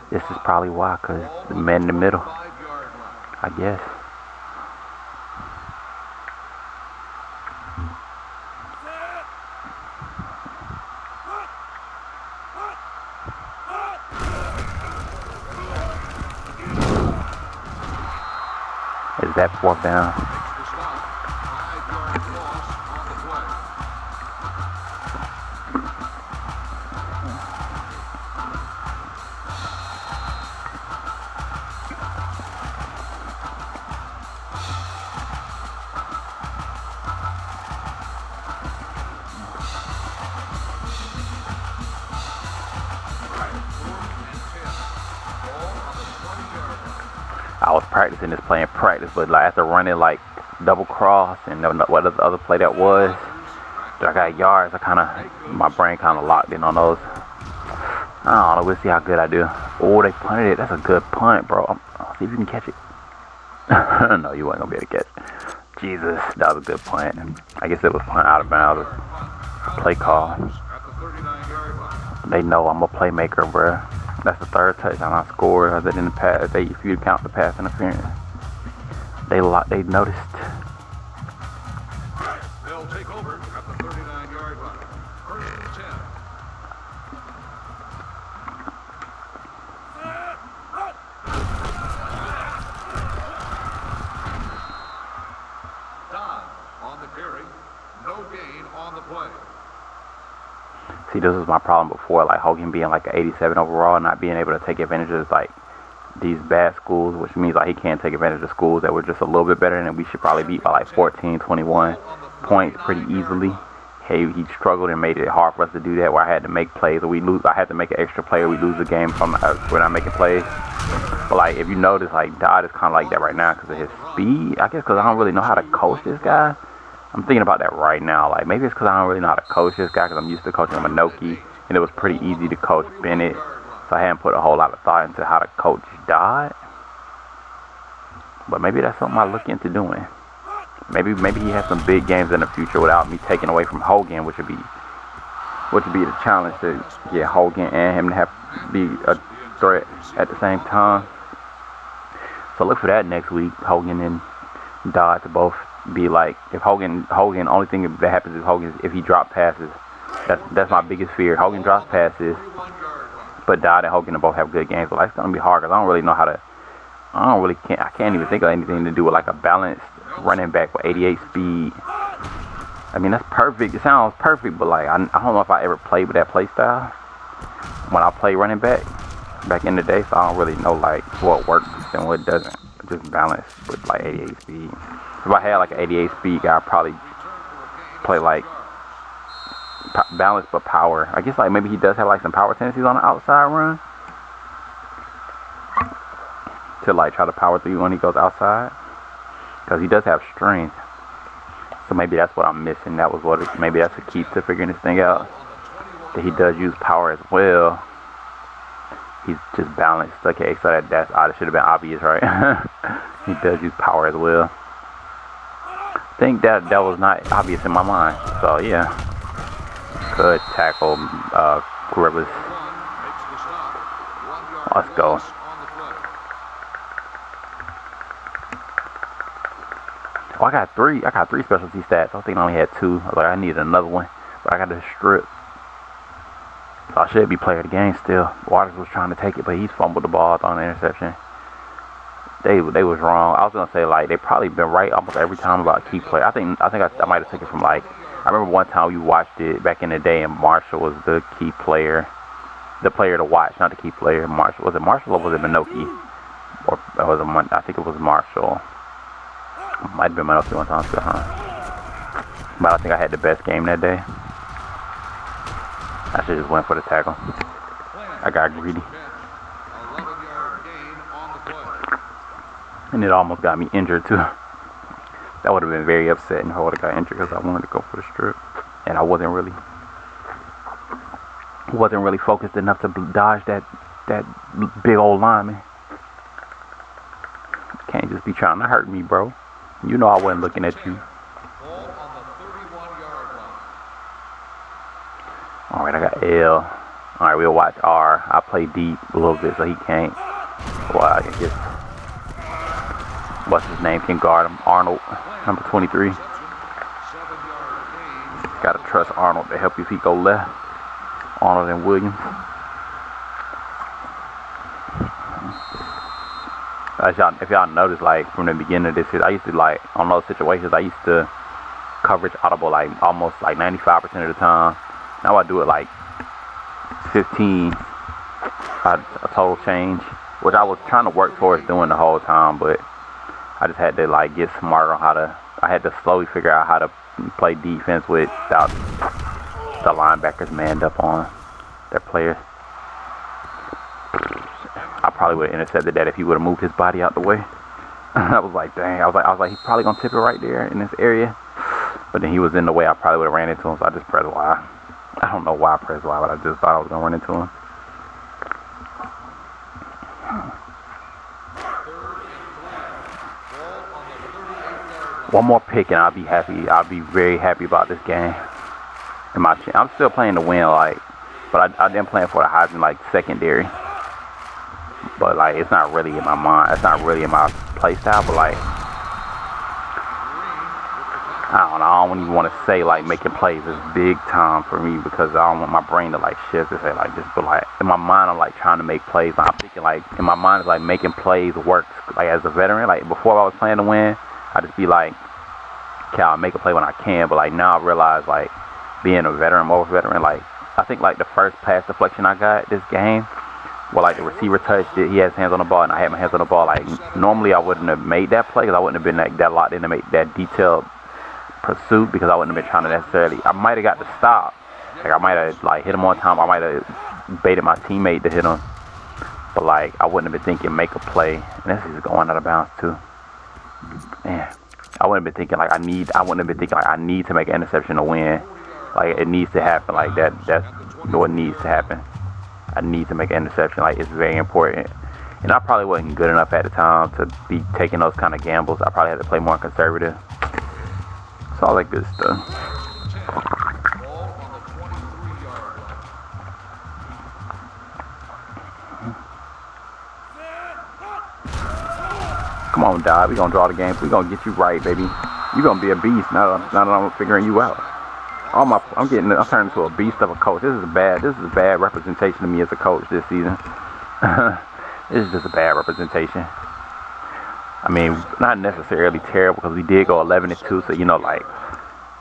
This is probably why, because the man in the middle, I guess. Is that 4th down? I was practicing this play in practice, but like after running like double cross and what other play that was, I got yards. My brain kind of locked in on those. I don't know. We'll see how good I do. Oh, they punted it. That's a good punt, bro. I'll see if you can catch it. No, you wasn't gonna be able to catch it. Jesus, that was a good punt. I guess it was punt out of bounds. Play call. They know I'm a playmaker, bro. That's the 3rd touchdown I scored other than the pass. If you count the pass interference, they noticed. They'll take over at the 39-yard line. 1st and 10. Don on the carry. No gain on the play. See, this was my problem before, like Hogan being like an 87 overall and not being able to take advantage of like these bad schools, which means like he can't take advantage of schools that were just a little bit better, and we should probably beat by like 14, 21 points pretty easily. He struggled and made it hard for us to do that, where I had to make plays, or we lose. I had to make an extra play, or we lose the game if we're not making plays. But like if you notice, like Dodd is kind of like that right now because of his speed. I guess because I don't really know how to coach this guy. I'm thinking about that right now. Like maybe it's because I don't really know how to coach this guy, because I'm used to coaching Minoki, and it was pretty easy to coach Bennett, so I hadn't put a whole lot of thought into how to coach Dodd. But maybe that's something I look into doing. Maybe he has some big games in the future without me taking away from Hogan, which would be the challenge, to get Hogan and him to have be a threat at the same time. So look for that next week. Hogan and Dodd to both be like, if Hogan, only thing that happens is Hogan, if he drop passes. That's my biggest fear. Hogan drops passes, but Dodd and Hogan both have good games. But that's gonna be hard because I don't really know how to. I can't even think of anything to do with like a balanced running back with 88 speed. I mean, that's perfect. It sounds perfect, but like I don't know if I ever played with that play style when I play running back in the day. So I don't really know like what works and what doesn't. just balanced with like 88 speed. If I had like an 88 speed guy, I'd probably play like balance but power. I guess like maybe he does have like some power tendencies on the outside run to like try to power through when he goes outside, because he does have strength. So maybe that's what I'm missing. That was what maybe that's the key to figuring this thing out. That he does use power as well. He's just balanced. Okay, so that should have been obvious, right? He does use power as well. I think that was not obvious in my mind. So yeah, good tackle, whoever's. Let's go. Oh, I got three specialty stats. I think I only had 2. I was like, I need another one, but I got the strip. So I should be player of the game still. Waters was trying to take it, but he's fumbled the ball, throwing the interception. They was wrong. I was gonna say like they probably been right almost every time about key player. I think I might have taken it from like, I remember one time we watched it back in the day and Marshall was the key player, the player to watch, not the key player. Marshall, was it Marshall or was it Minoki? Or was it, I think it was Marshall. Might have been Minoki one time too, huh? But I think I had the best game that day. I should just went for the tackle. I got greedy. And it almost got me injured too. That would have been very upsetting if I would have got injured because I wanted to go for the strip. And I wasn't really focused enough to dodge that big old lineman. Can't just be trying to hurt me, bro. You know I wasn't looking at you. Alright, I got L. Alright, we'll watch R. I play deep a little bit so he can't. Well, I guess. What's his name? Can guard him. Arnold, number 23. Gotta trust Arnold to help you if he go left. Arnold and Williams. If y'all notice, like from the beginning of this year, I used to like on those situations, I used to coverage audible like almost like 95% of the time. Now I do it like 15, a total change, which I was trying to work towards doing the whole time, but I just had to like get smarter on I had to slowly figure out how to play defense without the linebackers manned up on their players. I probably would have intercepted that if he would have moved his body out the way. I was like, dang, I was like, he's probably gonna tip it right there in this area. But then he was in the way, I probably would have ran into him, so I just pressed Y. I don't know why I pressed Y, but I just thought I was gonna run into him. One more pick and I'll be happy. I'll be very happy about this game. I'm still playing to win, like, but I've been playing for the Heisman, like, secondary. But like it's not really in my mind. It's not really in my play style. But like I don't even want to say like making plays is big time for me because I don't want my brain to like shift to say like this. But like in my mind, I'm like trying to make plays. I'm thinking like in my mind, it's like making plays works. Like as a veteran, like before I was playing to win, I just be like, okay, I'll make a play when I can. But like now I realize like being a veteran, more veteran, like I think like the first pass deflection I got this game. Well, like the receiver touched it, he had his hands on the ball, and I had my hands on the ball. Like normally, I wouldn't have made that play because I wouldn't have been that locked in to make that detailed pursuit because I wouldn't have been trying to necessarily. I might have got the stop, like I might have like hit him on time. I might have baited my teammate to hit him, but like I wouldn't have been thinking make a play. And this is going out of bounds too. Man, I wouldn't have been thinking like I wouldn't have been thinking like I need to make an interception to win. Like it needs to happen. Like that's what needs to happen. I need to make an interception. Like, it's very important. And I probably wasn't good enough at the time to be taking those kind of gambles. I probably had to play more conservative. It's all that good stuff. Come on, Dad. We're going to draw the game. We're going to get you right, baby. You're going to be a beast now that I'm figuring you out. I'm turning into a beast of a coach. This is a bad representation of me as a coach this season. This is just a bad representation. I mean, not necessarily terrible because we did go 11-2, so you know, like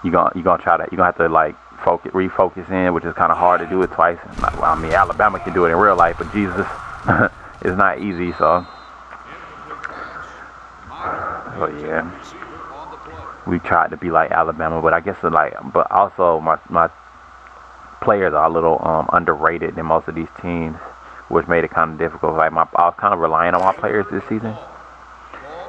you're gonna have to like refocus in, which is kind of hard to do it twice. Well, I mean, Alabama can do it in real life, but Jesus, it's not easy. So So yeah, we tried to be like Alabama, but I guess but also my players are a little underrated than most of these teams, which made it kind of difficult. Like I was kind of relying on my players this season,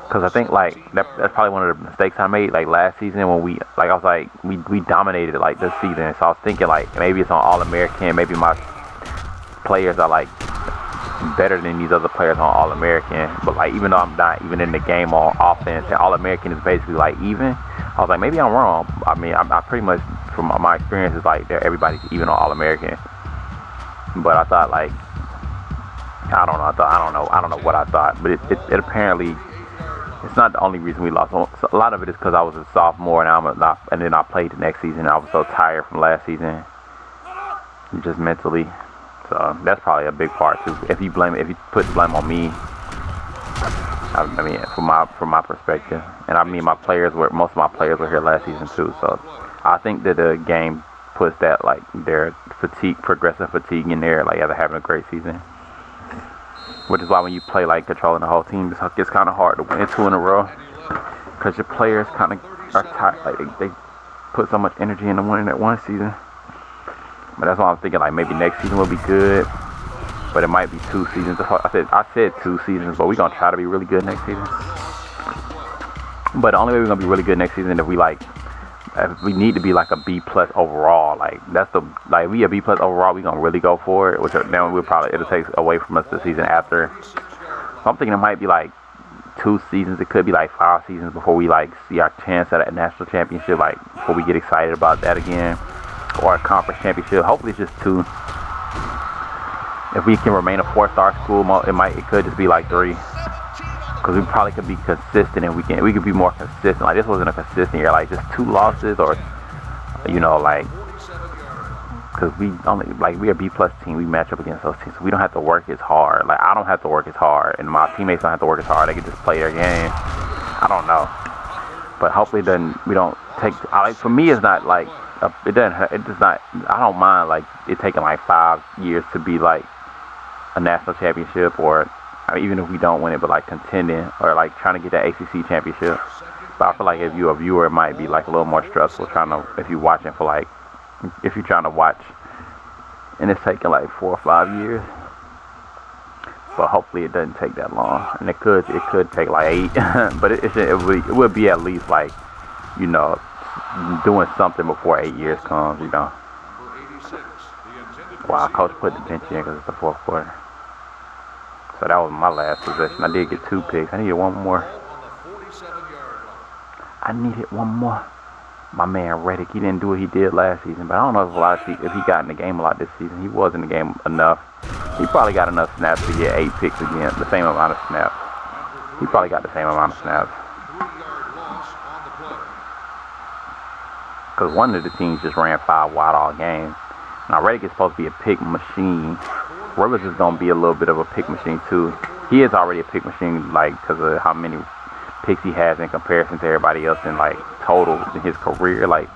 because I think like that's probably one of the mistakes I made like last season when I was like we dominated like this season. So I was thinking like maybe it's on All-American, maybe my players are like better than these other players on All-American, but like even though I'm not even in the game on offense and All-American is basically like even, I was like maybe I'm wrong. I mean I pretty much from my experience is like everybody's even on All-American, but I thought like I don't know what I thought, but it apparently it's not the only reason we lost. A lot of it is because I was a sophomore and then I played the next season. And I was so tired from last season, just mentally. So that's probably a big part too. If you put the blame on me, I mean from my perspective, and I mean most of my players were here last season too. So I think that the game puts that like their progressive fatigue in there, like after having a great season. Which is why when you play like controlling the whole team, it's kind of hard to win 2 in a row, because your players kind of are tired. Like they put so much energy into winning that one season. But that's why I'm thinking like maybe next season will be good, but it might be 2 seasons. I said 2 seasons, but we're gonna try to be really good next season. But the only way we're gonna be really good next season if we need to be like a B+ overall. Like if we a B+ overall, we gonna really go for it. Which then it'll take away from us the season after. So I'm thinking it might be like 2 seasons. It could be like 5 seasons before we like see our chance at a national championship. Like before we get excited about that again. Or a conference championship. Hopefully it's just 2. If we can remain a 4-star school, it could just be like 3. Because we probably could be consistent, and we could be more consistent. Like this wasn't a consistent year. Like just 2 losses, or like because we're a B+ team. We match up against those teams, so we don't have to work as hard. Like I don't have to work as hard, and my teammates don't have to work as hard. They can just play their game. I don't know, but hopefully then we don't take. For me, it's not like. It does not. I don't mind like it taking like 5 years to be like a national championship, or even if we don't win it, but like contending or like trying to get that ACC championship. But I feel like if you're a viewer, it might be like a little more stressful if you're watching if you're trying to watch, and it's taking like 4 or 5 years. But hopefully it doesn't take that long, and it could take like 8, but it would be at least like doing something before 8 years comes, Wow, coach put the bench in because it's the 4th quarter. So that was my last possession. I did get 2 picks. I needed 1 more. My man Reddick, he didn't do what he did last season, but I don't know if he got in the game a lot this season. He was in the game enough. He probably got enough snaps to get 8 picks again, the same amount of snaps. He probably got the same amount of snaps. Because one of the teams just ran 5 wide all game. Now Reddick is supposed to be a pick machine. Rivers is going to be a little bit of a pick machine too. He is already a pick machine, like, because of how many picks he has in comparison to everybody else in, like, total in his career. Like,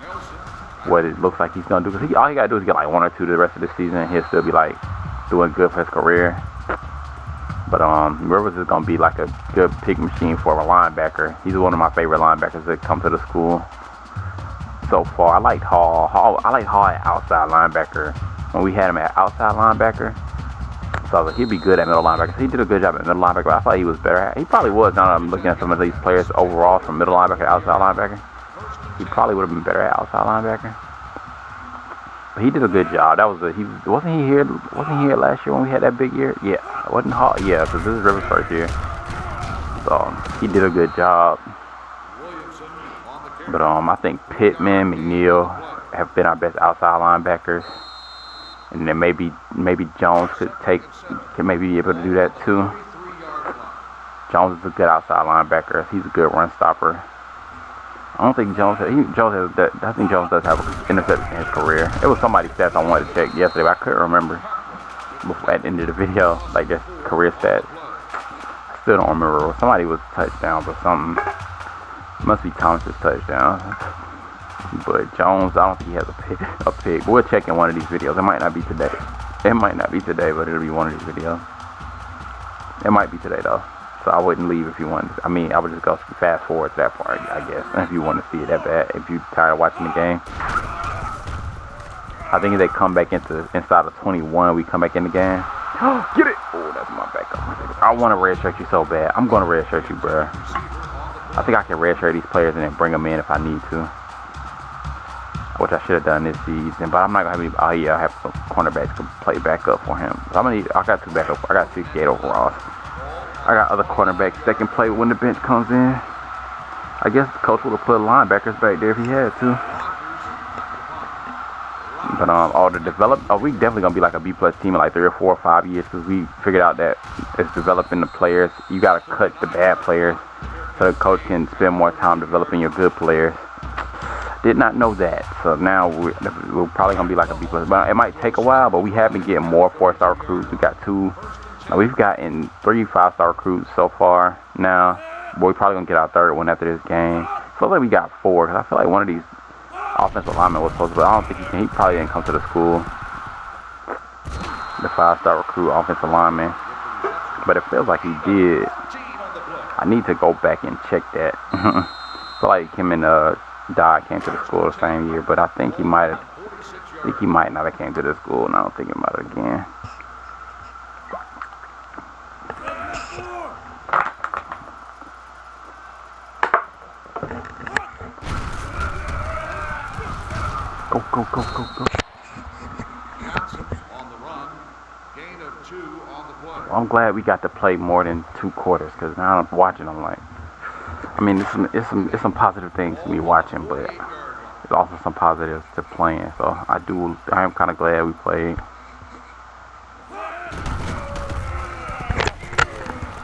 what it looks like he's going to do. Because all he got to do is get, like, 1 or 2 the rest of the season, and he'll still be, like, doing good for his career. But Rivers is going to be, like, a good pick machine for a linebacker. He's one of my favorite linebackers that come to the school. So far, I liked Hall. I like Hall at outside linebacker. When we had him at outside linebacker, so I was like, he'd be good at middle linebacker. So he did a good job at middle linebacker, but I thought he was better. He probably was. Now that I'm looking at some of these players overall from middle linebacker to outside linebacker, he probably would have been better at outside linebacker. But he did a good job. Wasn't he here last year when we had that big year? Yeah, wasn't Hall? Yeah, because this is Rivers' first year. So he did a good job. But I think Pittman, McNeil have been our best outside linebackers, and then maybe Jones could maybe be able to do that too. Jones is a good outside linebacker. He's a good run stopper. I don't think Jones has that. I think Jones does have an interception in his career. It was somebody's stats I wanted to check yesterday, but I couldn't remember at the end of the video, like just career stats. I still don't remember. Somebody was touchdowns or something. Must be Thomas's touchdown. But Jones, I don't think he has a pick. We'll check in one of these videos. It might not be today. But it'll be one of these videos. It might be today though. So I wouldn't leave if you wanted. I mean, I would just go fast forward to that part, I guess, if you want to see it that bad. If you're tired of watching the game. I think if they come back inside of 21, we come back in the game. Get it! Oh, that's my backup. I want to redshirt you so bad. I'm going to redshirt you, bro. I think I can redshirt these players and then bring them in if I need to. Which I should have done this season, but I'm not gonna have any. Oh yeah, I have some cornerbacks to play backup for him. So I'm gonna need. I got 2 backup. I got 68 overalls. I got other cornerbacks that can play when the bench comes in. I guess the coach would have put linebackers back there if he had to. But all the we definitely gonna be like a B+ team in like 3 or 4 or 5 years because we figured out that it's developing the players. You gotta cut the bad players so the coach can spend more time developing your good players. Did not know that, so now we're probably gonna be like a B+. But it might take a while, but we have been getting more 4-star recruits. We got 2. We've gotten 3 5-star recruits so far now. But we're probably gonna get our 3rd one after this game. Feels like we got 4 because I feel like one of these offensive linemen was supposed to, but I don't think he can. He probably didn't come to the school. The 5-star recruit offensive lineman, but it feels like he did. I need to go back and check that. I feel like him and Dodd came to the school the same year, but I think he might not have came to the school, and I don't think he might have again. Go. I'm glad we got to play more than 2 quarters, because now I'm watching, I'm like, I mean, it's some positive things to me watching, but there's also some positives to playing. So I am kind of glad we played.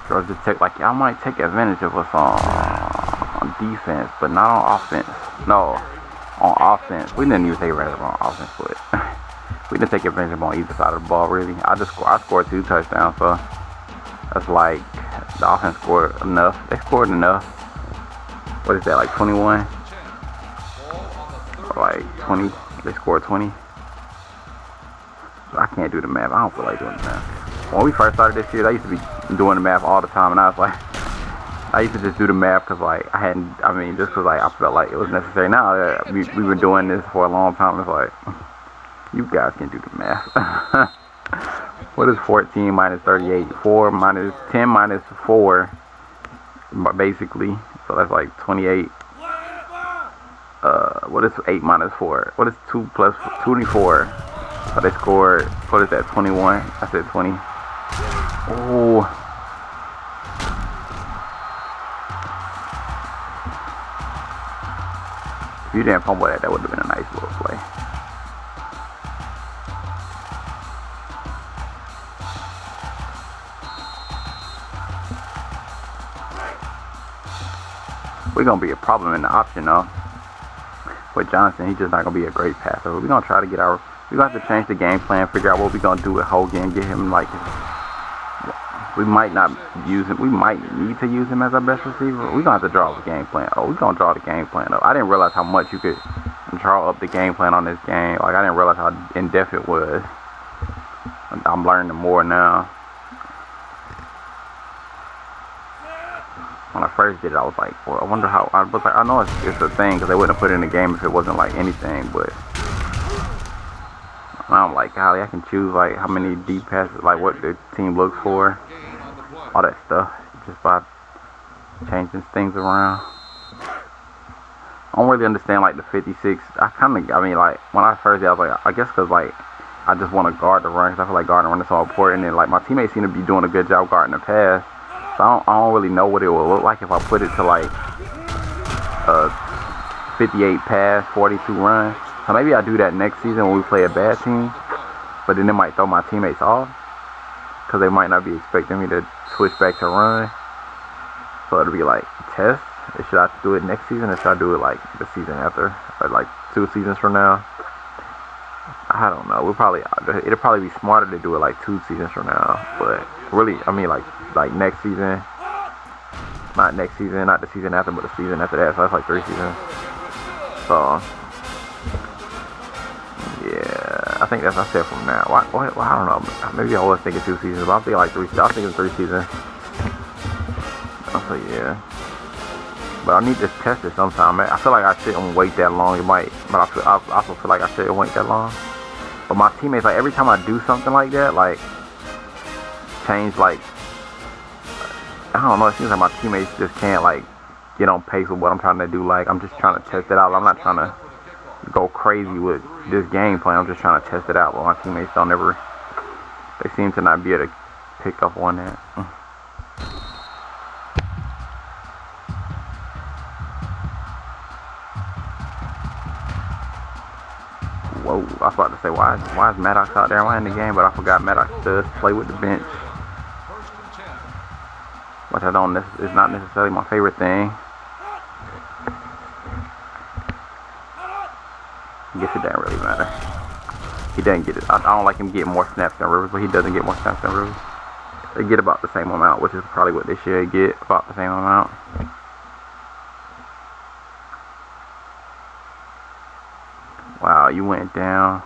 Georgia Tech, like, I might take advantage of us on defense, but not on offense. No, on offense, we didn't even take advantage of on offense, but we didn't take advantage of on either side of the ball, really. I scored 2 touchdowns, so that's like the offense scored enough. They scored enough. What is that, like 21? Or like 20? They scored 20? I can't do the math. I don't feel like doing the math. When we first started this year, I used to be doing the math all the time, and I was like, I used to just do the math because, like, just because, like, I felt like it was necessary. Now that we've been doing this for a long time, it's like, you guys can do the math. What is 14 minus 38? 4 minus 10 minus 4, basically. So that's like 28. What is 8 minus 4? What is 2 plus 24? So they scored, what is that, 21? I said 20. Oh. If you didn't fumble that would have been a nice little play. We're going to be a problem in the option, though. With Johnson, he's just not going to be a great passer. We're going to try to get we're going to have to change the game plan, figure out what we're going to do with Hogan, get him, like, we might not use him. We might need to use him as our best receiver. We're going to have to draw the game plan. We're going to draw the game plan up. I didn't realize how much you could draw up the game plan on this game. Like, I didn't realize how in-depth it was. I'm learning more now. When I first did it, I was like, well, I wonder how. I was like, I know it's a thing because they wouldn't have put it in the game if it wasn't like anything. But now I'm like, golly, I can choose like how many deep passes, like what the team looks for, all that stuff, just by changing things around. I don't really understand like the 56. Like when I first did, I was like, I guess because like I just want to guard the run because I feel like guarding the run is so important, and like my teammates seem to be doing a good job guarding the pass. So I don't really know what it will look like if I put it to like 58 pass, 42 run. So maybe I'll do that next season when we play a bad team. But then it might throw my teammates off because they might not be expecting me to switch back to run. So it'll be like test. Should I do it next season or should I do it like the season after, or like 2 seasons from now? I don't know. It'll probably be smarter to do it like 2 seasons from now. But really, I mean like next season. Not next season, not the season after, but the season after that. So that's like 3 seasons. So yeah, I think that's what I said from now. Well, I don't know. Maybe I was thinking 2 seasons, but I'm thinking like 3. I was thinking 3 seasons. So yeah. But I need to test it sometime. I feel like I shouldn't wait that long. It might, but I also feel like I shouldn't wait that long. But my teammates, like every time I do something like that, like change, like I don't know. It seems like my teammates just can't like get on pace with what I'm trying to do. Like I'm just trying to test it out. I'm not trying to go crazy with this game plan. I'm just trying to test it out. But my teammates don't ever. They seem to not be able to pick up on that. Whoa, I was about to say, why is Maddox out there in the game? But I forgot Maddox does play with the bench. Which I don't, it's not necessarily my favorite thing. I guess it doesn't really matter. He doesn't get it. I don't like him getting more snaps than Rivers, but he doesn't get more snaps than Rivers. They get about the same amount, which is probably what they should get, about the same amount. Wow, you went down.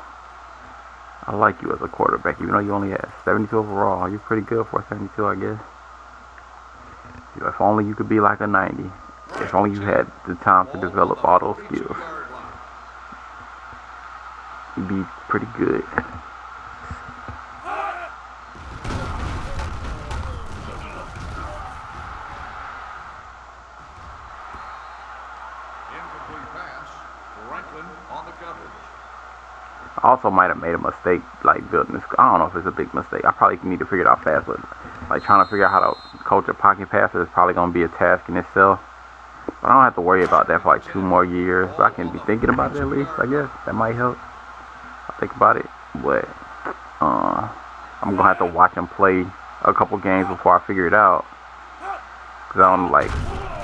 I like you as a quarterback, even though you only had 72 overall. You're pretty good for 72, I guess. If only you could be like a 90. If only you had the time to develop all those skills. You'd be pretty good. I also might have made a mistake, like building this. I don't know if it's a big mistake. I probably need to figure it out fast, but like trying to figure out how to coach a pocket passer is probably going to be a task in itself. But I don't have to worry about that for like 2 more years. But I can be thinking about it at least, I guess. That might help. I'll think about it. But I'm going to have to watch him play a couple games before I figure it out. Because I don't know, like,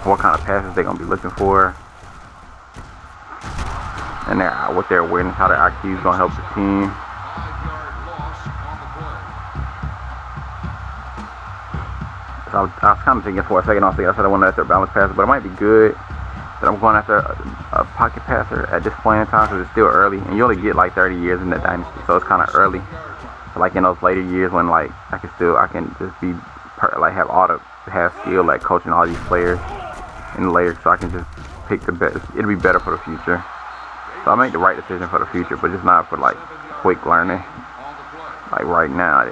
what kind of passes they're going to be looking for. And with their awareness, how their IQ is going to help the team. So I was kind of thinking for a second, I said I want to after a balance passer, but it might be good that I'm going after a pocket passer at this point in time because it's still early, and you only get like 30 years in the Dynasty, so it's kind of early. So like in those later years when like I can just be like have skill like coaching all these players in the later, so I can just pick the best. It'll be better for the future. So I make the right decision for the future, but just not for like quick learning. Like right now,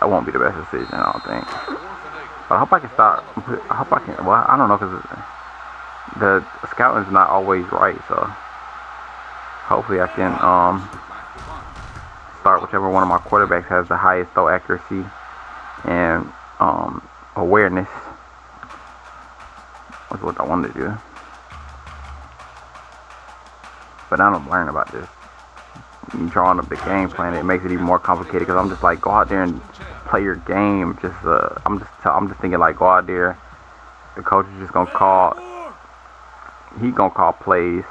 I won't be the best decision, I don't think. But I hope I can start. I hope I can. Well, I don't know because the scouting's not always right. So hopefully I can start whichever one of my quarterbacks has the highest throw accuracy and awareness. That's what I wanted to do. But now I'm learning about this. Drawing up the game plan, it makes it even more complicated because I'm just like, go out there and play your game. I'm just thinking like, go out there. The coach is just gonna call plays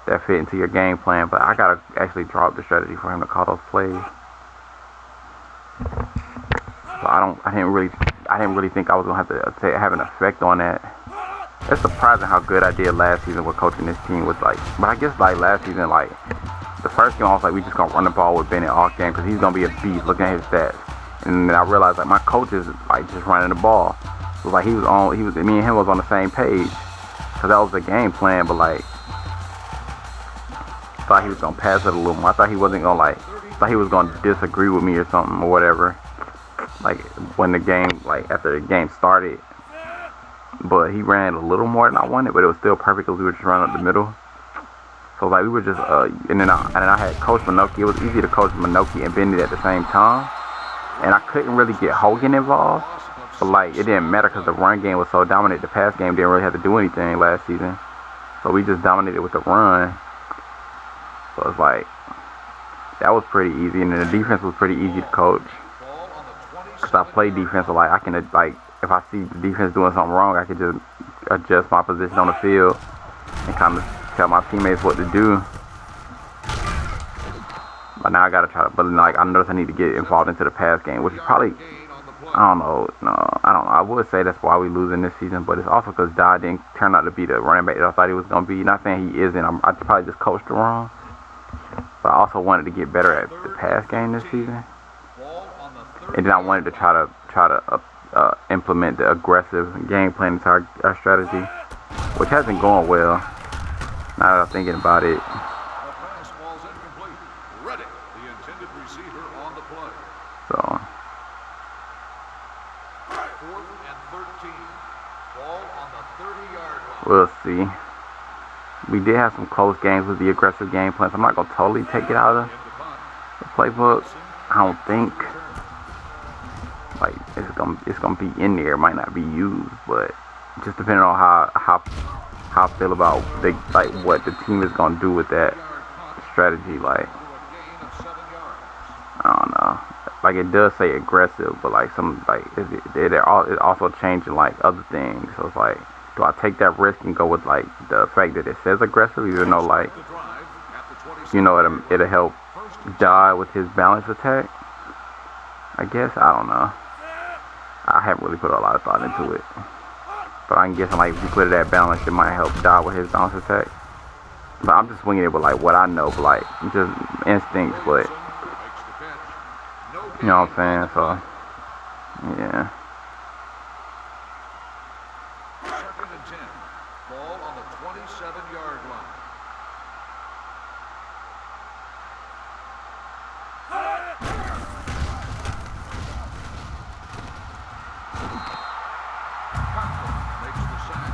that fit into your game plan. But I gotta actually draw up the strategy for him to call those plays. So I didn't really think I was gonna have to have an effect on that. It's surprising how good I did last season with coaching this team was like. But I guess like last season, like the first game I was like, we just gonna run the ball with Bennett all game because he's gonna be a beast. Looking at his stats, and then I realized like my coach is like just running the ball. It was like me and him was on the same page because that was the game plan. But like, I thought he was gonna pass it a little more. I thought he wasn't gonna thought he was gonna disagree with me or something or whatever. Like when the game, like after the game started. But he ran a little more than I wanted, but it was still perfect because we were just running up the middle. So like we were just and then I had Coach Minoki. It was easy to coach Minoki and Bennett at the same time, and I couldn't really get Hogan involved. But like it didn't matter because the run game was so dominant. The pass game didn't really have to do anything last season, so we just dominated with the run. So it's like that was pretty easy, and then the defense was pretty easy to coach because I play defense. So like I can like. If I see the defense doing something wrong, I can just adjust my position on the field and kind of tell my teammates what to do. But now I gotta try to. But like I notice I need to get involved into the pass game, which is probably I don't know. I would say that's why we losing this season, but it's also because Dodd didn't turn out to be the running back that I thought he was gonna be. Not saying he isn't. I probably just coached him wrong. But I also wanted to get better at the pass game this season, and then I wanted to try to implement the aggressive game plan into our strategy, which hasn't gone well. Now that I'm thinking about it. The pass falls incomplete. Ready, the intended receiver on the play. So 4th and 13. Ball on the 30-yard line. we'll see. We did have some close games with the aggressive game plans. I'm not gonna totally take it out of In the punt. the playbook. I don't think like it's gonna be in there. It might not be used, but just depending on how I feel about what the team is gonna do with that strategy. Like For a gain of 7 yards. I don't know. Like it does say aggressive, but like it also changing like other things. So it's like, do I take that risk and go with like the fact that it says aggressive, even though like The drive at the 27. you know it'll help die with his balance attack? I guess I don't know. I haven't really put a lot of thought into it, but I'm guessing like if you put it at balance, it might help die with his balance attack. But I'm just swinging it with like what I know, but like just instincts, but. Makes the catch. No You know what gain I'm saying? on the So, play. yeah. 2nd and 10. Ball on the 27-yard line. Makes the sack.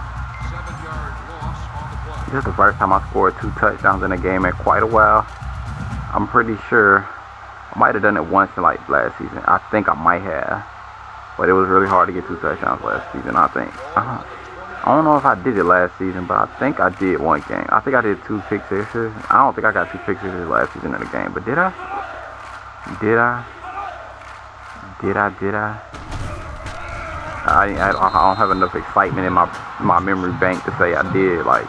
7-yard loss on the play. This is the first time I scored 2 touchdowns in a game in quite a while. I'm pretty sure I might have done it once in like last season. I think I might have. But it was really hard to get 2 touchdowns last season, I think. I don't know if I did it last season, but I think I did one game. I think I did 2 pick sixes. I don't think I got 2 pick sixes last season in a game, but did I? Did I? I don't have enough excitement in my memory bank to say I did. Like,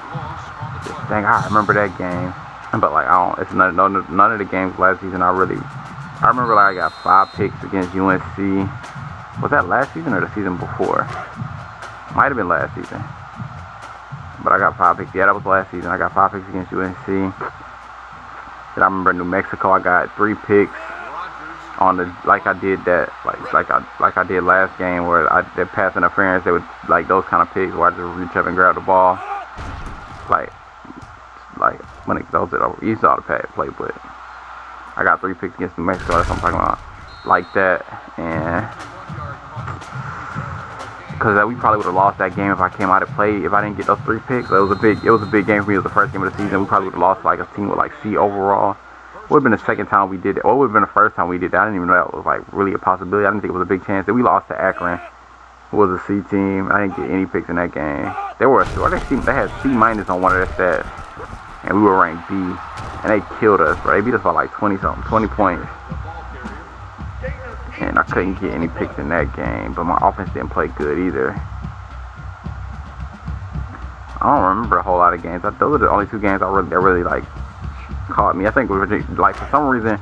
dang, I remember that game. But like, I don't. It's none of the games last season. I remember like I got 5 picks against UNC. Was that last season or the season before? Might have been last season. But I got 5 picks. Yeah, that was last season. I got 5 picks against UNC. Then I remember New Mexico. I got 3 picks on the like I did last game where that pass interference. They would like those kind of picks where I just reach up and grab the ball. Like when those are over. You saw the play, but I got 3 picks against New Mexico. That's what I'm talking about. Like that, and because we probably would have lost that game if I came out and played. If I didn't get those 3 picks, it was a big game for me. It was the first game of the season. We probably would have lost like a team with like C overall. It would have been the second time we did it, or it would have been the first time we did that. I didn't even know that was like really a possibility. I didn't think it was a big chance. That we lost to Akron, who was a C team. I didn't get any picks in that game. They had C minus on one of their stats, and we were ranked B, and they killed us, bro. They beat us by like 20 points. And I couldn't get any picks in that game, but my offense didn't play good either. I don't remember a whole lot of games. Those are the only 2 games that really like caught me. I think like for some reason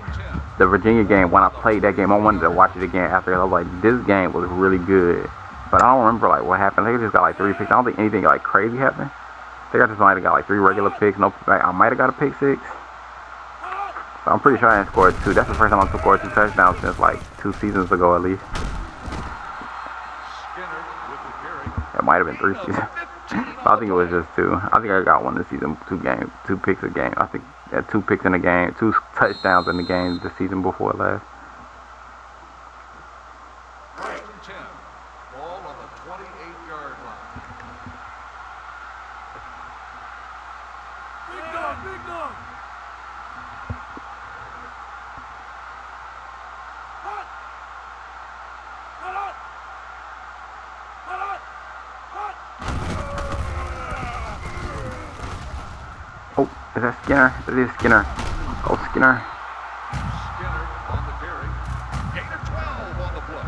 the Virginia game, when I played that game, I wanted to watch it again after. I was like, this game was really good, but I don't remember like what happened. I think I just got like 3 picks. I don't think anything like crazy happened. I think I just might have got like 3 regular picks. No, I might have got a pick 6. So I'm pretty sure I didn't score 2. That's the first time I scored 2 touchdowns since like 2 seasons ago at least. It might have been 3 seasons. I think it was just 2. I think I got one this season. 2 picks a game. I think I had 2 picks in the game, 2 touchdowns in the game the season before last. 1st and 10. Ball on the 28-yard line. Big dog. Oh, is that Skinner? It is Skinner. Go Skinner. Skinner on the carry. Gain of 12 on the play.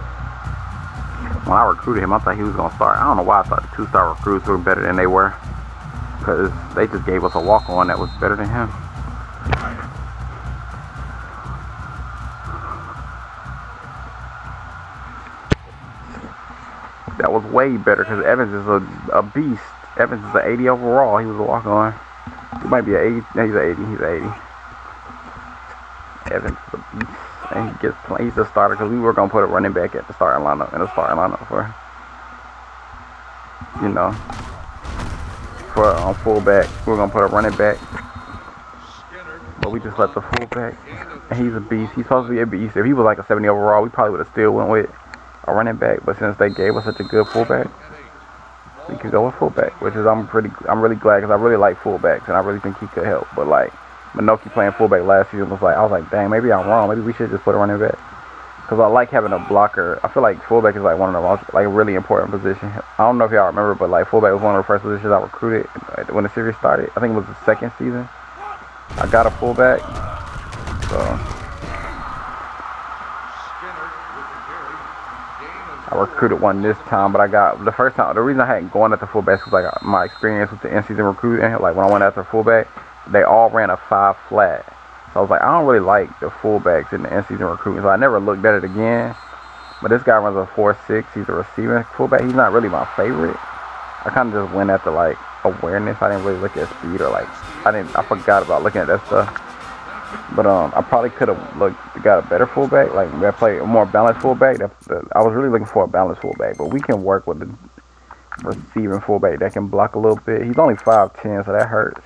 When I recruited him, I thought he was going to start. I don't know why I thought the 2-star recruits were better than they were. Because they just gave us a walk-on that was better than him. That was way better because Evans is a beast. Evans is an 80 overall. He was a walk-on. He might be an 80. No, he's an 80. He's an 80. Evans is a beast. and he's the starter because we were gonna put a running back at the starting lineup for, you know, for fullback. We were gonna put a running back, but we just let the fullback. And he's a beast. He's supposed to be a beast. If he was like a 70 overall, we probably would have still went with a running back. But since they gave us such a good fullback, we could go with fullback, which is I'm really glad because I really like fullbacks and I really think he could help. But like Minoki playing fullback last season I was like, dang, maybe I'm wrong. Maybe we should just put a running back because I like having a blocker. I feel like fullback is like one of the most like really important positions. I don't know if y'all remember, but like fullback was one of the first positions I recruited when the series started. I think it was the second season. I got a fullback, so I recruited one this time, but I got the first time. The reason I hadn't gone at the fullbacks was like my experience with the in-season recruiting. Like when I went after fullback, they all ran a 5 flat. So I was like, I don't really like the fullbacks in the in-season recruiting. So I never looked at it again. But this guy runs a 4.6. He's a receiving fullback. He's not really my favorite. I kind of just went after like awareness. I didn't really look at speed or like I forgot about looking at that stuff. But I probably could have got a better fullback, like I play a more balanced fullback. I was really looking for a balanced fullback, but we can work with the receiving fullback that can block a little bit. He's only 5'10", so that hurts.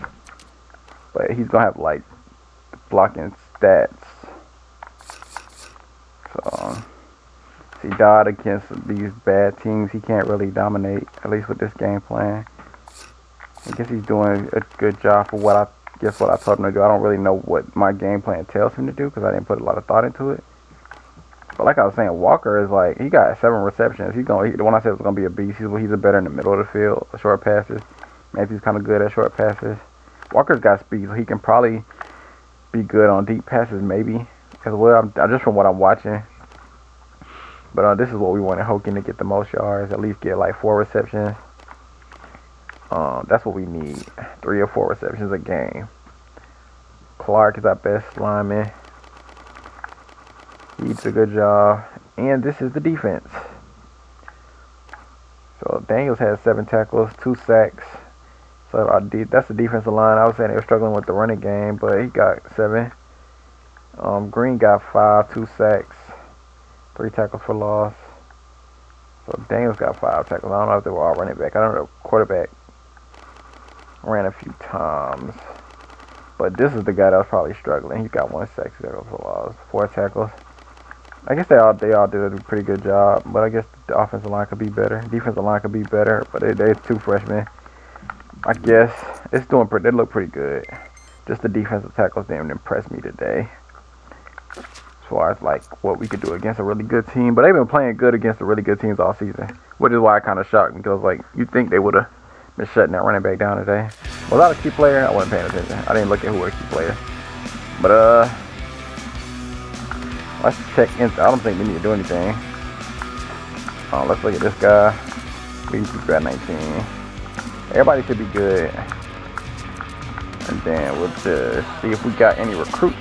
But he's gonna have like blocking stats. So see, Dodd against these bad teams, he can't really dominate. At least with this game plan, I guess he's doing a good job for what I told him to do. I don't really know what my game plan tells him to do because I didn't put a lot of thought into it. But like I was saying, Walker is like, he got 7 receptions. The one I said was going to be a beast. He's a better in the middle of the field, short passes. Matthew's kind of good at short passes. Walker's got speed, so he can probably be good on deep passes maybe as well. Just from what I'm watching. But this is what we wanted Hogan to get the most yards, at least get like 4 receptions. That's what we need, 3 or 4 receptions a game. Clark is our best lineman. He did a good job. And this is the defense. So Daniels has 7 tackles, 2 sacks. So that's the defensive line. I was saying they were struggling with the running game, but he got 7. Green got 5, 2 sacks, 3 tackles for loss. So Daniels got 5 tackles. I don't know if they were all running back. I don't know. Quarterback ran a few times. But this is the guy that was probably struggling. He's got 1 sack, 2 tackles for loss, 4 tackles. I guess they all did a pretty good job. But I guess the offensive line could be better. Defensive line could be better. But they're 2 freshmen. I guess they look pretty good. Just the defensive tackles didn't impress me today. As far as like what we could do against a really good team. But they've been playing good against the really good teams all season. Which is why it kind of shocked me. Because like, you'd think they would have been shutting that running back down today. Was that a key player? I wasn't paying attention. I didn't look at who was a key player. But let's check in. I don't think we need to do anything. Let's look at this guy. We got 19. Everybody should be good. And then we'll just see if we got any recruits.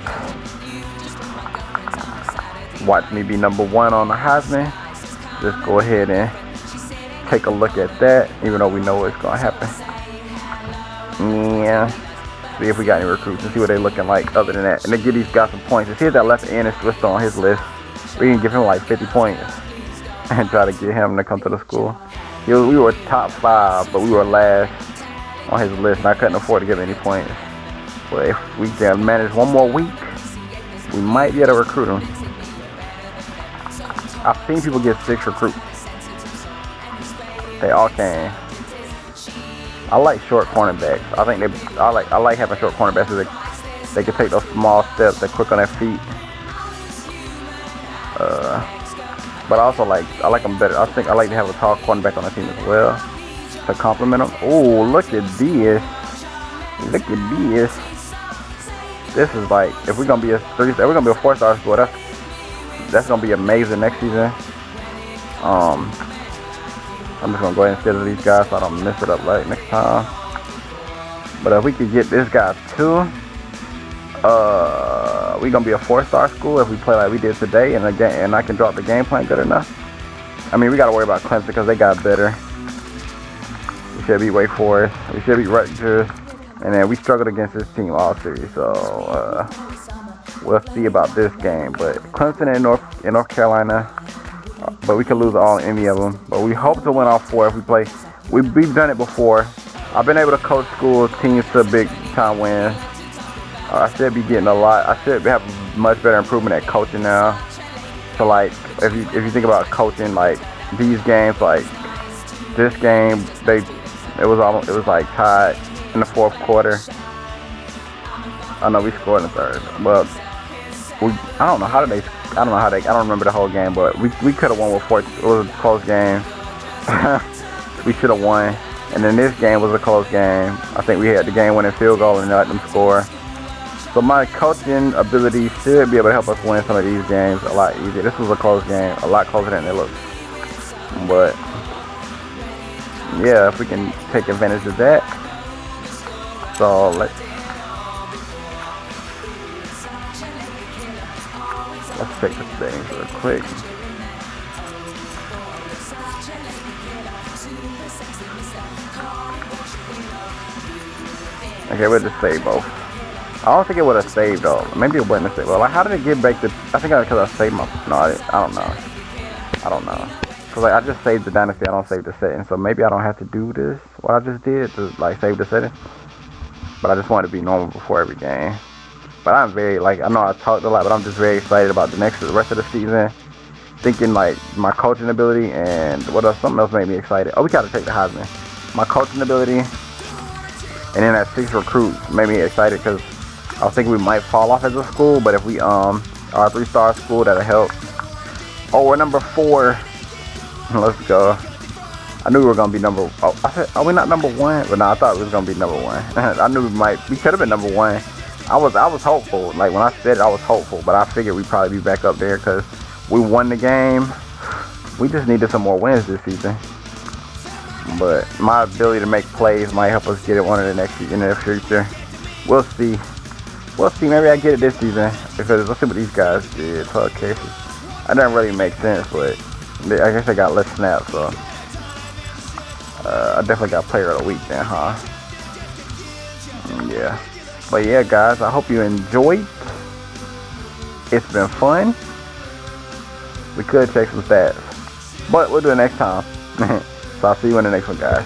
Watch me be number 1 on the Heisman. Just go ahead and take a look at that, even though we know what's going to happen. Yeah. See if we got any recruits and see what they're looking like other than that. And then give these guys some points. And see if that left end is switched on his list. We can give him like 50 points and try to get him to come to the school. We were top 5, but we were last on his list, and I couldn't afford to give any points. But if we can manage 1 more week, we might be able to recruit him. I've seen people get 6 recruits. They all can. I like short cornerbacks. I like having short cornerbacks so they can take those small steps. They're quick on their feet. But I like them better. I think I like to have a tall cornerback on the team as well to complement them. Oh, look at this! Look at this! This is like, if we're gonna be a 4-star school, that's gonna be amazing next season. I'm just gonna go ahead and schedule these guys so I don't mess it up right next time. But if we could get this guy too, we're gonna be a 4-star school if we play like we did today, and I can drop the game plan good enough. I mean, we gotta worry about Clemson because they got better. We should beat Wake Forest. We should beat Rutgers, and then we struggled against this team all series. So we'll see about this game. But Clemson and North Carolina, but we could lose all any of them. But we hope to win all 4 if we play. We've done it before. I've been able to coach school teams to big time wins. I should be getting a lot. I should have much better improvement at coaching now. So like, if you think about coaching, like these games, like this game, it was like tied in the 4th quarter. I know we scored in the 3rd, but I don't don't remember the whole game, but we could have won with 4. It was a close game. We should have won. And then this game was a close game. I think we had the game-winning field goal and let them score. So my coaching ability should be able to help us win some of these games a lot easier. This was a close game, a lot closer than it looked. But yeah, if we can take advantage of that. So let's check the settings real quick. Okay, we'll just save both. I don't think it would have saved though. Maybe it wouldn't have saved. Well, like, how did it get back to? I think because I saved my. No, I don't know. I don't know. Cause like I just saved the Dynasty. I don't save the settings. So maybe I don't have to do this. What I just did to like save the settings. But I just want it to be normal before every game. But I'm very I know I talked a lot, but I'm just very excited about the rest of the season. Thinking like my coaching ability and what else? Something else made me excited. Oh, we gotta take the Heisman. My coaching ability, and then that 6 recruits made me excited because I was thinking we might fall off as a school, but if we are a 3-star school, that'll help. Oh, we're number 4. Let's go. I knew we were gonna be number. Oh, I said, are we not number 1? But no, I thought we was gonna be number 1. I knew we could have been number 1. I was hopeful. Like when I said it, I was hopeful, but I figured we'd probably be back up there because we won the game. We just needed some more wins this season. But my ability to make plays might help us get it one in the future. We'll see. We'll see. Maybe I get it this season. Because let's see what these guys did. 12 cases. That doesn't really make sense, but I guess I got less snaps, so I definitely got player of the week then, huh? Yeah. But yeah, guys, I hope you enjoyed. It's been fun. We could check some stats, but we'll do it next time. So I'll see you in the next one, guys.